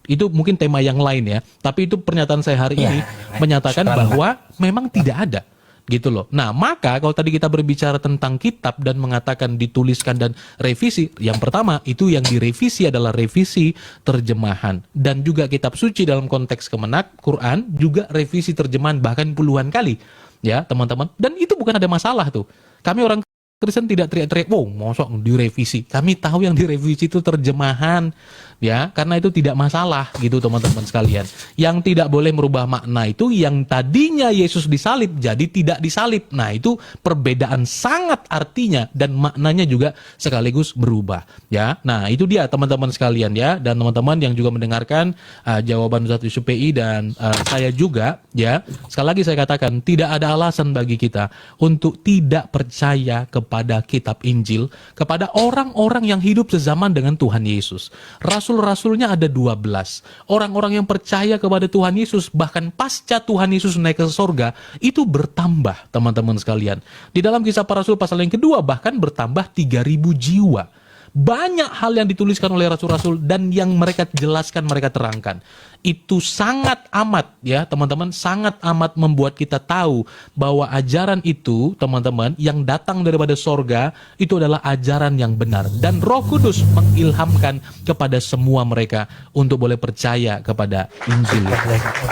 Itu mungkin tema yang lain ya, tapi itu pernyataan saya hari ini menyatakan bahwa memang tidak ada. Gitu loh. Nah, maka kalau tadi kita berbicara tentang kitab dan mengatakan dituliskan dan revisi, yang pertama itu yang direvisi adalah revisi terjemahan, dan juga kitab suci dalam konteks Kemenak Quran juga revisi terjemahan bahkan puluhan kali ya teman-teman, dan itu bukan ada masalah tuh. Kami orang Kristen tidak teriak-teriak, wow, mosok direvisi. Kami tahu yang direvisi itu terjemahan, ya, karena itu tidak masalah gitu teman-teman sekalian. Yang tidak boleh merubah makna itu yang tadinya Yesus disalib jadi tidak disalib. Nah, itu perbedaan sangat artinya dan maknanya juga sekaligus berubah, ya. Nah, itu dia teman-teman sekalian ya, dan teman-teman yang juga mendengarkan jawaban Ustadz Yusuf PI dan saya juga, ya. Sekali lagi saya katakan tidak ada alasan bagi kita untuk tidak percaya kepada kitab Injil, kepada orang-orang yang hidup sezaman dengan Tuhan Yesus. Rasul-rasulnya ada 12. Orang-orang yang percaya kepada Tuhan Yesus, bahkan pasca Tuhan Yesus naik ke sorga, itu bertambah teman-teman sekalian. Di dalam Kisah Para Rasul pasal yang kedua, bahkan bertambah 3.000 jiwa. Banyak hal yang dituliskan oleh rasul-rasul dan yang mereka jelaskan, mereka terangkan. Itu sangat amat ya teman-teman, sangat amat membuat kita tahu bahwa ajaran itu teman-teman yang datang daripada sorga itu adalah ajaran yang benar. Dan Roh Kudus mengilhamkan kepada semua mereka untuk boleh percaya kepada Injil.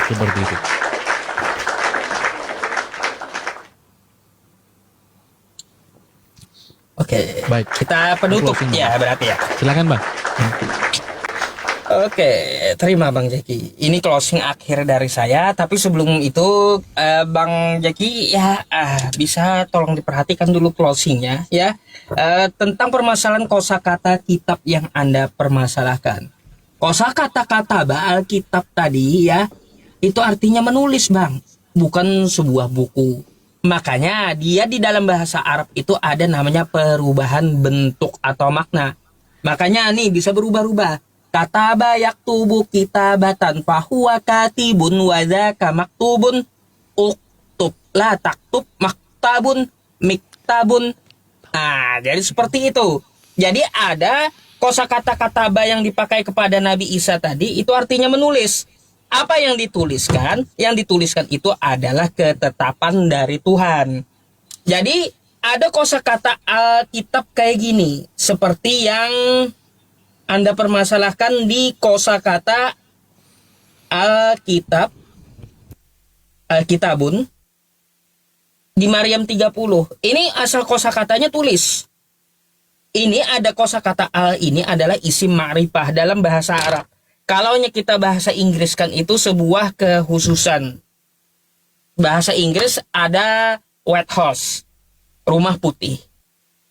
Seperti itu. Oke, Baik. kita penutup Closing, ya berarti ya. Silakan Bang. Oke, terima Bang Jeki. Ini closing akhir dari saya, tapi sebelum itu Bang Jeki ya bisa tolong diperhatikan dulu closingnya ya, tentang permasalahan kosakata kitab yang Anda permasalahkan. Kosakata Alkitab tadi ya, itu artinya menulis Bang, bukan sebuah buku. Makanya dia di dalam bahasa Arab itu ada namanya perubahan bentuk atau makna. Makanya nih bisa berubah-ubah. Kataba yaktubu kitabatan fahuwa katibun wa dzaka maktubun uktub la taktub maktabun miktabun. Nah, jadi seperti itu. Jadi ada kosakata kataba yang dipakai kepada Nabi Isa tadi itu artinya menulis. Apa yang dituliskan? Yang dituliskan itu adalah ketetapan dari Tuhan. Jadi ada kosakata Alkitab kayak gini, seperti yang Anda permasalahkan di kosakata Alkitab, Alkitabun di Maryam 30. Ini asal kosakatanya tulis. Ini ada kosakata al, ini adalah isim ma'rifah dalam bahasa Arab. Kalau kita bahasa Inggris kan itu sebuah kekhususan. Bahasa Inggris ada white house, rumah putih.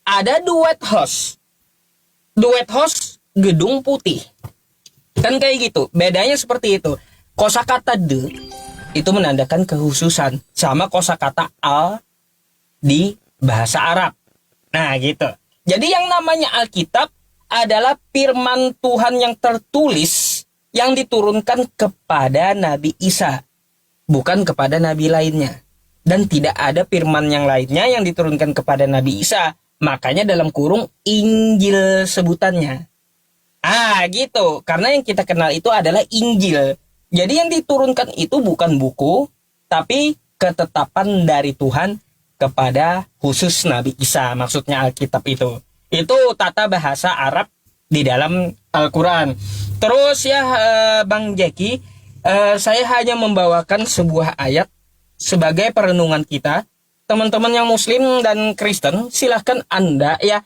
Ada the white house. The white house, gedung putih. Kan kayak gitu. Bedanya seperti itu. Kosakata the itu menandakan kekhususan, sama kosakata al di bahasa Arab. Nah, gitu. Jadi yang namanya Alkitab adalah firman Tuhan yang tertulis yang diturunkan kepada Nabi Isa, bukan kepada nabi lainnya. Dan tidak ada firman yang lainnya yang diturunkan kepada Nabi Isa. Makanya dalam kurung Injil sebutannya. Gitu. Karena yang kita kenal itu adalah Injil. Jadi yang diturunkan itu bukan buku, tapi ketetapan dari Tuhan kepada khusus Nabi Isa. Maksudnya Alkitab itu. Itu tata bahasa Arab di dalam Al-Quran. Terus ya Bang Jeki, saya hanya membawakan sebuah ayat sebagai perenungan kita. Teman-teman yang Muslim dan Kristen, silahkan Anda ya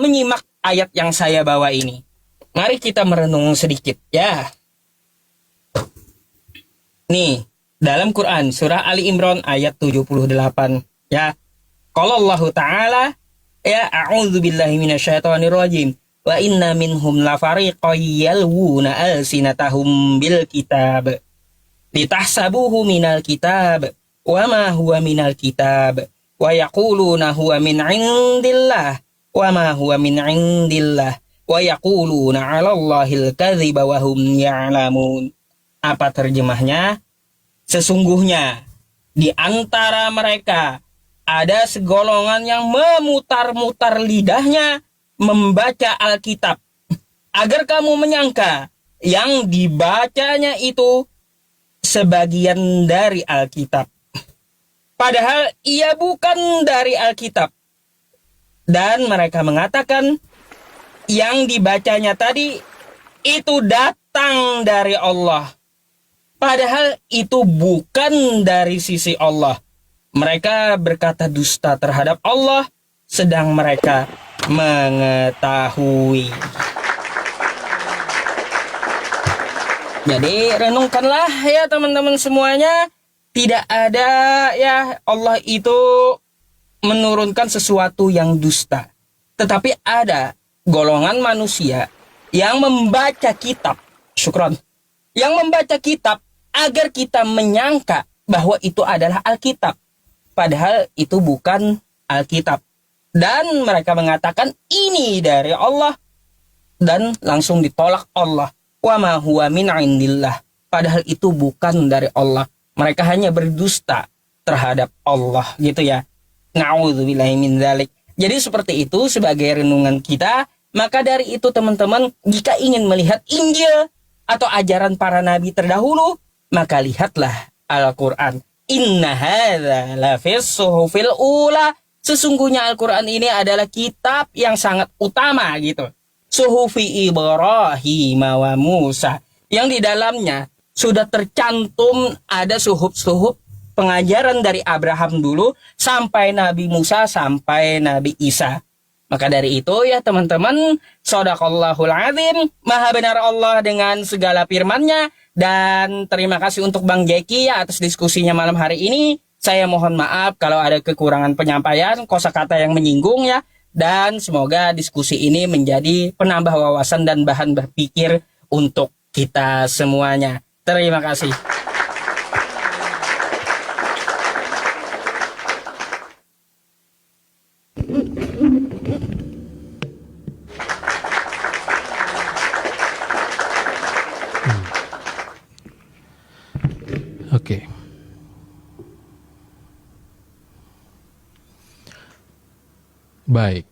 menyimak ayat yang saya bawa ini. Mari kita merenung sedikit ya. Nih, dalam Quran surah Ali Imran ayat 78 ya. Qala Allah Ta'ala ya, a'udzubillahi minasyaitonirrajim. Wa inna minhum lafariqan yalwuna alsinatahum bil kitab litahsabuhu minal kitab wa ma huwa minal kitab wa yaquluna huwa min indillah wa ma huwa min indillah wa yaquluna 'ala Allahil kadziba wa hum ya'lamun. Apa terjemahnya? Sesungguhnya di antara mereka ada segolongan yang memutar-mutar lidahnya membaca Alkitab agar kamu menyangka yang dibacanya itu sebagian dari Alkitab. Padahal ia bukan dari Alkitab. Dan mereka mengatakan yang dibacanya tadi itu datang dari Allah. Padahal itu bukan dari sisi Allah. Mereka berkata dusta terhadap Allah, sedang mereka mengetahui. Jadi renungkanlah ya teman-teman semuanya, tidak ada ya Allah itu menurunkan sesuatu yang dusta. Tetapi ada golongan manusia yang membaca kitab, syukron, yang membaca kitab agar kita menyangka bahwa itu adalah Alkitab. Padahal itu bukan Alkitab. Dan mereka mengatakan ini dari Allah dan langsung ditolak Allah. Wa ma huwa min indillah. Padahal itu bukan dari Allah. Mereka hanya berdusta terhadap Allah gitu ya. Na'udzubillahi min dzalik. Jadi seperti itu sebagai renungan kita. Maka dari itu teman-teman, jika ingin melihat Injil atau ajaran para nabi terdahulu, maka lihatlah Al-Quran. Inna hadza lafis suhufil ula. Sesungguhnya Al-Quran ini adalah kitab yang sangat utama gitu. Suhufi Ibrahim wa Musa, yang di dalamnya sudah tercantum ada suhuf-suhuf pengajaran dari Abraham dulu sampai Nabi Musa sampai Nabi Isa. Maka dari itu ya teman-teman, shadaqallahul azim, maha benar Allah dengan segala firman-Nya. Dan terima kasih untuk Bang Jeki ya atas diskusinya malam hari ini. Saya mohon maaf kalau ada kekurangan penyampaian, kosakata yang menyinggung ya. Dan semoga diskusi ini menjadi penambah wawasan dan bahan berpikir untuk kita semuanya. Terima kasih. Oke. Baik.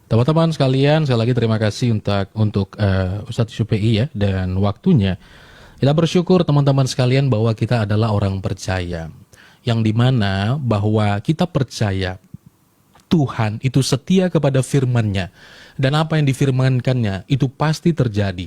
Teman-teman sekalian, sekali lagi terima kasih untuk Ustadz Syupe'i ya dan waktunya. Kita bersyukur teman-teman sekalian bahwa kita adalah orang percaya. Yang dimana bahwa kita percaya Tuhan itu setia kepada firman-Nya. Dan apa yang difirmankannya itu pasti terjadi.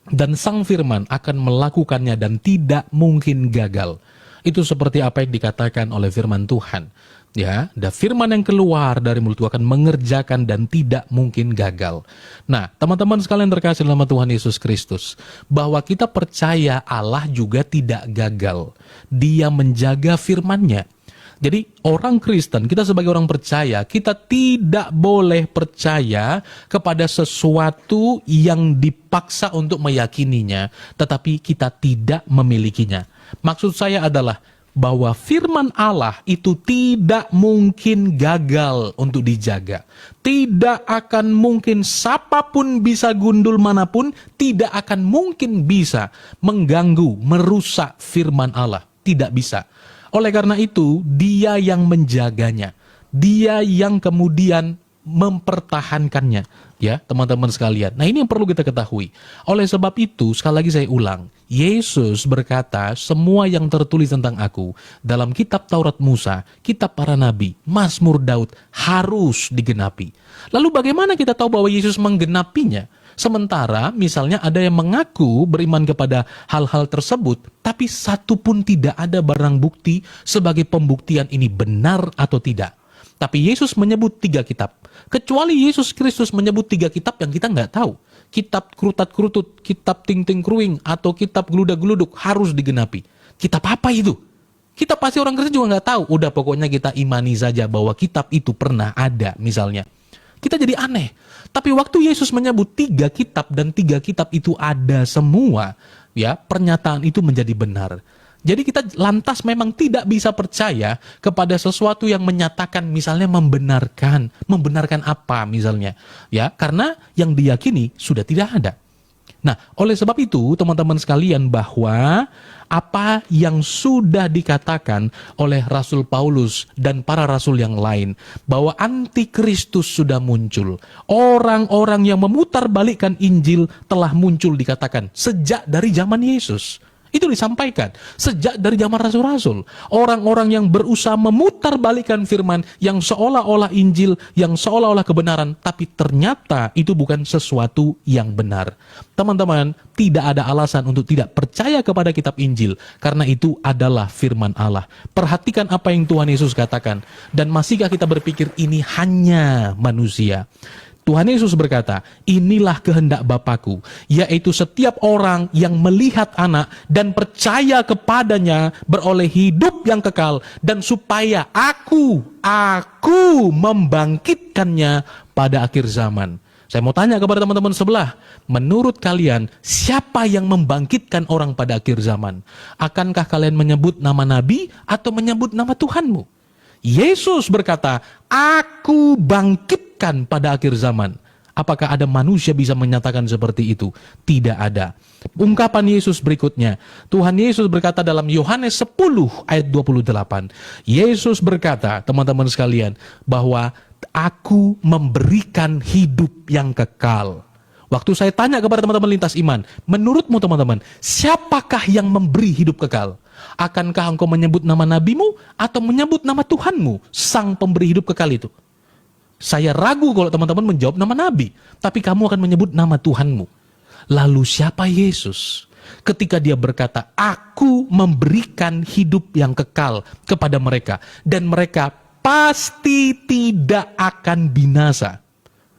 Dan sang firman akan melakukannya dan tidak mungkin gagal. Itu seperti apa yang dikatakan oleh firman Tuhan. Ya, dan firman yang keluar dari mulut Tuhan akan mengerjakan dan tidak mungkin gagal. Nah, teman-teman sekalian terkasih dalam Tuhan Yesus Kristus, bahwa kita percaya Allah juga tidak gagal. Dia menjaga firman-Nya. Jadi orang Kristen, kita sebagai orang percaya, kita tidak boleh percaya kepada sesuatu yang dipaksa untuk meyakininya, tetapi kita tidak memilikinya. Maksud saya adalah bahwa firman Allah itu tidak mungkin gagal untuk dijaga. Tidak akan mungkin siapapun bisa gundul manapun, tidak akan mungkin bisa mengganggu, merusak firman Allah. Tidak bisa. Oleh karena itu, dia yang menjaganya. Dia yang kemudian mempertahankannya. Ya, teman-teman sekalian. Nah, ini yang perlu kita ketahui. Oleh sebab itu, sekali lagi saya ulang. Yesus berkata, semua yang tertulis tentang aku dalam kitab Taurat Musa, kitab para nabi, Mazmur Daud harus digenapi. Lalu bagaimana kita tahu bahwa Yesus menggenapinya? Sementara misalnya ada yang mengaku beriman kepada hal-hal tersebut, tapi satu pun tidak ada barang bukti sebagai pembuktian ini benar atau tidak. Tapi Yesus menyebut 3 kitab. Kecuali Yesus Kristus menyebut 3 kitab yang kita nggak tahu. Kitab kerutat-kerutut, kitab ting-ting-kruing, atau kitab geludak-geluduk harus digenapi. Kitab apa itu? Kita pasti orang Kristen juga nggak tahu. Udah pokoknya kita imani saja bahwa kitab itu pernah ada misalnya. Kita jadi aneh. Tapi waktu Yesus menyebut 3 kitab dan 3 kitab itu ada semua, ya, pernyataan itu menjadi benar. Jadi kita lantas memang tidak bisa percaya kepada sesuatu yang menyatakan misalnya membenarkan. Membenarkan apa misalnya? Ya, karena yang diyakini sudah tidak ada. Nah, oleh sebab itu teman-teman sekalian bahwa apa yang sudah dikatakan oleh Rasul Paulus dan para rasul yang lain bahwa antikristus sudah muncul. Orang-orang yang memutarbalikkan Injil telah muncul dikatakan sejak dari zaman Yesus. Itu disampaikan sejak dari zaman rasul-rasul. Orang-orang yang berusaha memutarbalikkan firman yang seolah-olah Injil, yang seolah-olah kebenaran, tapi ternyata itu bukan sesuatu yang benar. Teman-teman, tidak ada alasan untuk tidak percaya kepada kitab Injil, karena itu adalah firman Allah. Perhatikan apa yang Tuhan Yesus katakan, dan masihkah kita berpikir ini hanya manusia? Tuhan Yesus berkata, inilah kehendak Bapa-Ku, yaitu setiap orang yang melihat anak dan percaya kepadanya beroleh hidup yang kekal, dan supaya aku membangkitkannya pada akhir zaman. Saya mau tanya kepada teman-teman sebelah, menurut kalian siapa yang membangkitkan orang pada akhir zaman? Akankah kalian menyebut nama Nabi atau menyebut nama Tuhanmu? Yesus berkata, aku bangkitkan pada akhir zaman. Apakah ada manusia bisa menyatakan seperti itu? Tidak ada. Ungkapan Yesus berikutnya. Tuhan Yesus berkata dalam Yohanes 10 ayat 28. Yesus berkata, teman-teman sekalian, bahwa aku memberikan hidup yang kekal. Waktu saya tanya kepada teman-teman lintas iman, menurutmu teman-teman, siapakah yang memberi hidup kekal? Akankah engkau menyebut nama nabimu atau menyebut nama Tuhanmu, sang pemberi hidup kekal itu? Saya ragu kalau teman-teman menjawab nama nabi, tapi kamu akan menyebut nama Tuhanmu. Lalu siapa Yesus? Ketika dia berkata, aku memberikan hidup yang kekal kepada mereka, dan mereka pasti tidak akan binasa.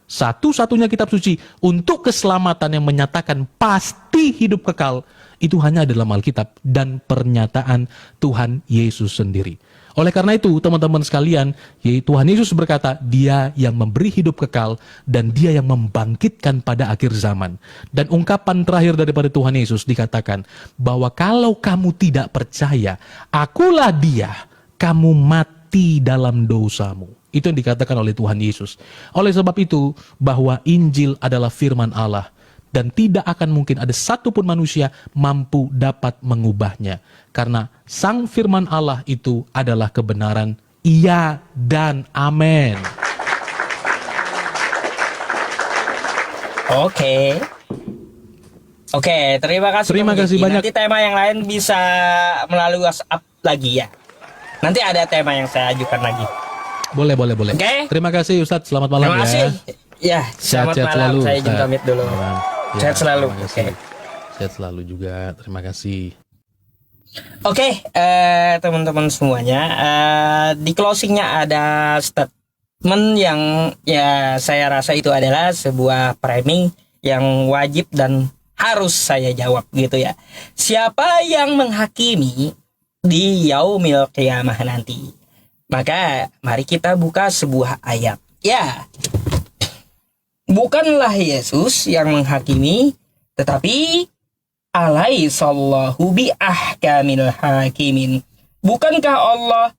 Satu-satunya kitab suci untuk keselamatan yang menyatakan pasti hidup kekal, itu hanya dalam Alkitab dan pernyataan Tuhan Yesus sendiri. Oleh karena itu, teman-teman sekalian, Tuhan Yesus berkata, dia yang memberi hidup kekal dan dia yang membangkitkan pada akhir zaman. Dan ungkapan terakhir daripada Tuhan Yesus dikatakan, bahwa kalau kamu tidak percaya, akulah dia, kamu mati dalam dosamu. Itu yang dikatakan oleh Tuhan Yesus. Oleh sebab itu, bahwa Injil adalah firman Allah, dan tidak akan mungkin ada satupun manusia mampu dapat mengubahnya. Karena sang firman Allah itu adalah kebenaran. Iya dan amin. Oke, terima kasih. Terima kasih banyak. Nanti tema yang lain bisa melalui WhatsApp lagi ya. Nanti ada tema yang saya ajukan lagi. Boleh. Oke. Terima kasih Ustadz, selamat malam. Terima kasih. Ya, selamat Sehat-sehat malam. selalu, Saya izin Ustadz. pamit dulu. Ya, Sehat selalu. terima kasih. Sehat selalu juga. Terima kasih. Oke, teman-teman semuanya, di closingnya ada statement yang ya saya rasa itu adalah sebuah framing yang wajib dan harus saya jawab gitu ya. Siapa yang menghakimi di yaumil qiyamah nanti? Maka mari kita buka sebuah ayat. Ya, bukanlah Yesus yang menghakimi, tetapi alaihissallahu bi ahkamil hakimin. Bukankah Allah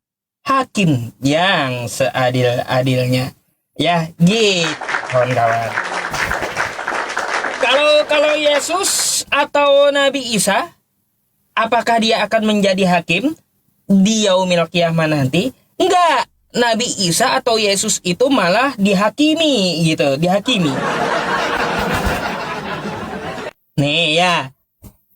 hakim yang seadil-adilnya? Ya, gitu kawan-kawan. Kalau Yesus atau Nabi Isa, apakah dia akan menjadi hakim di yaumil qiyamah nanti? Enggak. Nabi Isa atau Yesus itu malah dihakimi gitu, dihakimi. Nih ya.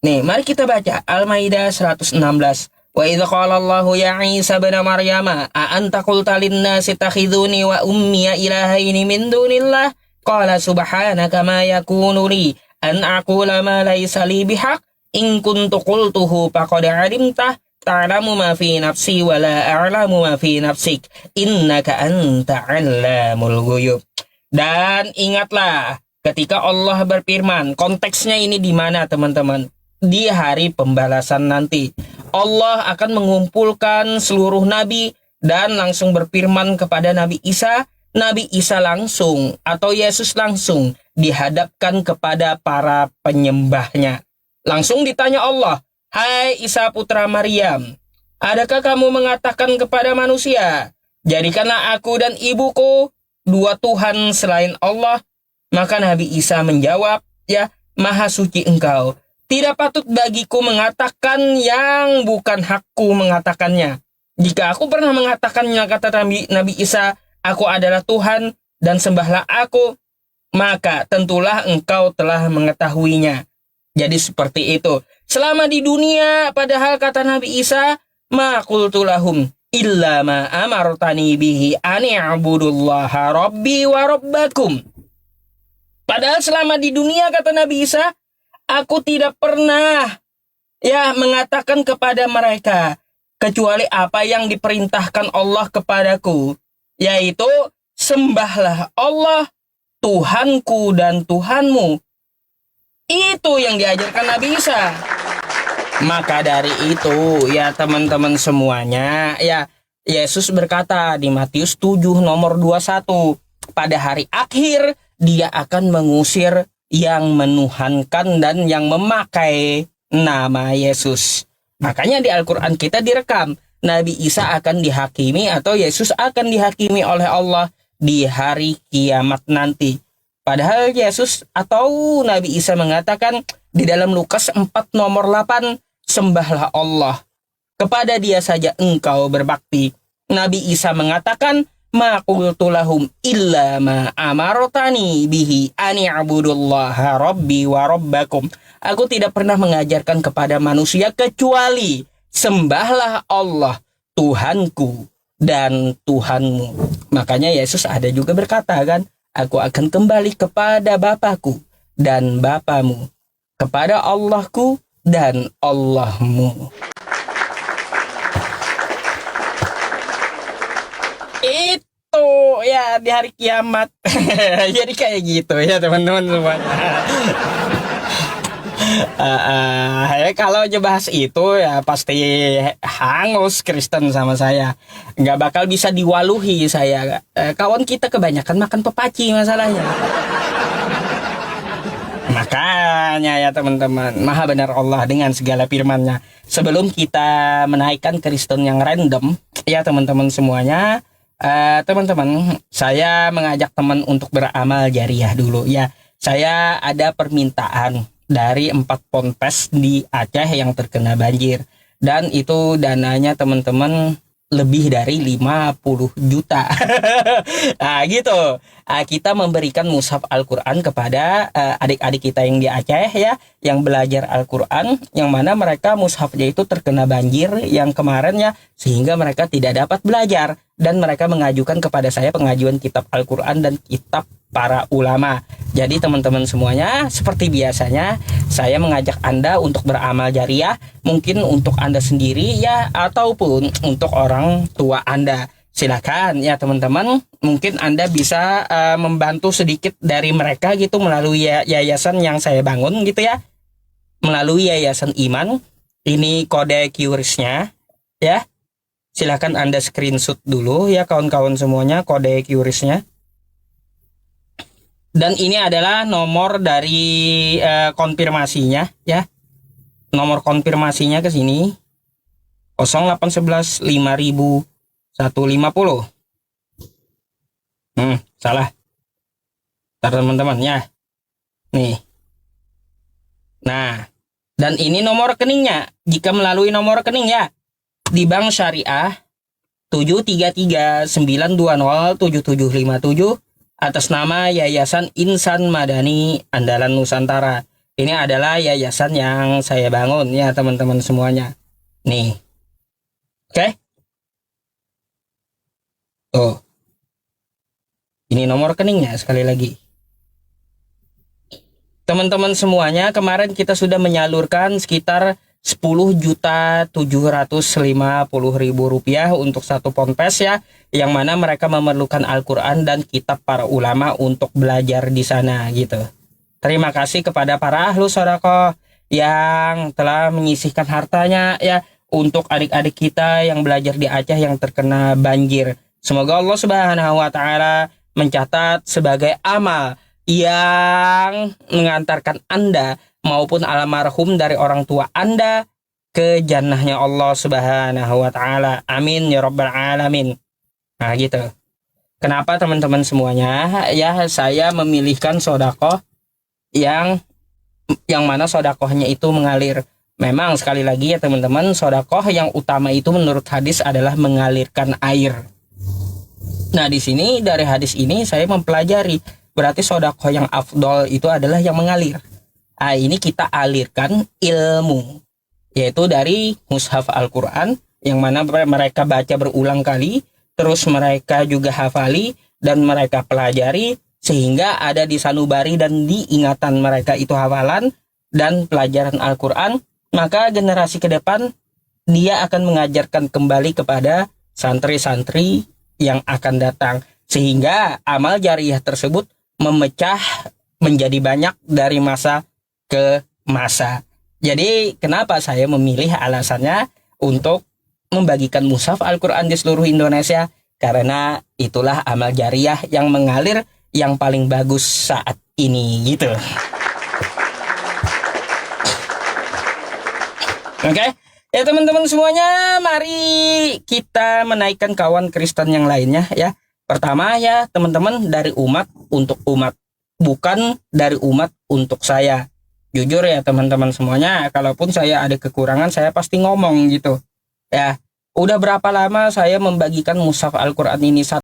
Nih, mari kita baca Al-Maidah 116. Wa idza qala Allahu ya Isa ibn Maryam, a anta qulta lin-nasi takhiduni wa ummi ilahaini min dunillah? Qala subhanaka ma yakunu li an aqula ma laysa li bihaq in kuntu qultuhu faqad 'alimtah ta'lamu ma fi nafsi wa la a'lamu ma fi nafsik innaka anta 'allamul ghuyub. Dan ingatlah ketika Allah berfirman, konteksnya ini di mana teman-teman? Di hari pembalasan nanti. Allah akan mengumpulkan seluruh nabi dan langsung berfirman kepada Nabi Isa. Nabi Isa langsung atau Yesus langsung dihadapkan kepada para penyembahnya. Langsung ditanya Allah, Hai Isa putra Maryam, adakah kamu mengatakan kepada manusia, jadikanlah aku dan ibuku dua Tuhan selain Allah? Maka Nabi Isa menjawab, ya, Maha suci engkau. Tidak patut bagiku mengatakan yang bukan hakku mengatakannya. Jika aku pernah mengatakannya, kata Nabi Isa, aku adalah Tuhan dan sembahlah aku, maka tentulah engkau telah mengetahuinya. Jadi seperti itu. Selama di dunia, padahal kata Nabi Isa, ma qultu lahum illa ma amartani bihi ani'budullaha rabbi wa rabbakum. Padahal selama di dunia, kata Nabi Isa, aku tidak pernah mengatakan kepada mereka kecuali apa yang diperintahkan Allah kepadaku, yaitu sembahlah Allah, Tuhanku dan Tuhanmu. Itu yang diajarkan Nabi Isa. Maka dari itu, ya teman-teman semuanya, ya Yesus berkata di Matius 7 nomor 21, pada hari akhir dia akan mengusir yang menuhankan dan yang memakai nama Yesus. Makanya di Al-Quran kita direkam, Nabi Isa akan dihakimi atau Yesus akan dihakimi oleh Allah di hari kiamat nanti. Padahal Yesus atau Nabi Isa mengatakan di dalam Lukas 4 nomor 8, sembahlah Allah, kepada dia saja engkau berbakti. Nabi Isa mengatakan, ma qultu lahum illa ma amartani bihi ani'budullaha rabbi wa rabbakum. Aku tidak pernah mengajarkan kepada manusia kecuali sembahlah Allah, Tuhanku dan Tuhanmu. Makanya Yesus ada juga berkata kan, aku akan kembali kepada Bapakku dan Bapamu, kepada Allahku dan Allahmu. Itu ya di hari kiamat. Jadi kayak gitu ya teman-teman semuanya. Kalau bahas itu ya pasti hangus Kristen sama saya. Nggak bakal bisa diwaluhi saya. Kawan kita kebanyakan makan pepaci masalahnya. Makanya ya teman-teman, maha benar Allah dengan segala firman-Nya. Sebelum kita menaikkan Kristen yang random, ya teman-teman semuanya, teman-teman, saya mengajak teman untuk beramal jariah dulu ya. Saya ada permintaan dari 4 ponpes di Aceh yang terkena banjir. Dan itu dananya teman-teman lebih dari 50 juta. Nah gitu. Kita memberikan mushaf Al-Quran kepada adik-adik kita yang di Aceh ya, yang belajar Al-Quran, yang mana mereka mushafnya itu terkena banjir yang kemarin ya, sehingga mereka tidak dapat belajar. Dan mereka mengajukan kepada saya pengajuan kitab Al-Quran dan kitab para ulama. Jadi teman-teman semuanya, seperti biasanya saya mengajak Anda untuk beramal jariah, mungkin untuk Anda sendiri ya, ataupun untuk orang tua Anda. Silakan ya teman-teman, mungkin Anda bisa membantu sedikit dari mereka gitu melalui yayasan yang saya bangun gitu ya, melalui Yayasan Iman. Ini kode QRIS-nya ya. Silakan Anda screenshot dulu ya kawan-kawan semuanya kode QRIS-nya. Dan ini adalah nomor dari konfirmasinya ya. Nomor konfirmasinya ke sini 0811 5000 150. Salah. Ntar teman-teman ya. Nih. Nah, dan ini nomor rekeningnya. Jika melalui nomor rekening ya, di Bank Syariah 733-920-7757 atas nama Yayasan Insan Madani Andalan Nusantara. Ini adalah yayasan yang saya bangun ya teman-teman semuanya. Nih. Oke. Oh, ini nomor rekeningnya sekali lagi. Teman-teman semuanya, kemarin kita sudah menyalurkan sekitar 10.750.000 rupiah untuk satu ponpes ya, yang mana mereka memerlukan Al-Quran dan kitab para ulama untuk belajar di sana gitu. Terima kasih kepada para ahlu sedekah yang telah menyisihkan hartanya ya untuk adik-adik kita yang belajar di Aceh yang terkena banjir. Semoga Allah Subhanahu wa Ta'ala mencatat sebagai amal yang mengantarkan Anda maupun almarhum dari orang tua Anda ke jannahnya Allah Subhanahu wa taala. Amin ya rabbal alamin. Nah, gitu. Kenapa teman-teman semuanya? Ya, saya memilihkan sodakoh yang mana sodakohnya itu mengalir. Memang sekali lagi ya teman-teman, sodakoh yang utama itu menurut hadis adalah mengalirkan air. Nah, di sini dari hadis ini saya mempelajari berarti sodakoh yang afdol itu adalah yang mengalir. Nah, ini kita alirkan ilmu, yaitu dari mushaf Al-Quran yang mana mereka baca berulang kali, terus mereka juga hafali dan mereka pelajari sehingga ada di sanubari dan di ingatan mereka itu hafalan dan pelajaran Al-Quran. Maka generasi ke depan dia akan mengajarkan kembali kepada santri-santri yang akan datang, sehingga amal jariah tersebut memecah menjadi banyak dari masa ke masa. Jadi kenapa saya memilih alasannya untuk membagikan mushaf Al-Quran di seluruh Indonesia? Karena itulah amal jariah yang mengalir yang paling bagus saat ini, gitu. Oke, ya teman-teman semuanya, mari kita menaikkan kawan Kristen yang lainnya ya. Pertama ya teman-teman, dari umat untuk umat, bukan dari umat untuk saya. Jujur ya teman-teman semuanya, kalaupun saya ada kekurangan saya pasti ngomong gitu. Ya, udah berapa lama saya membagikan mushaf Al-Quran ini?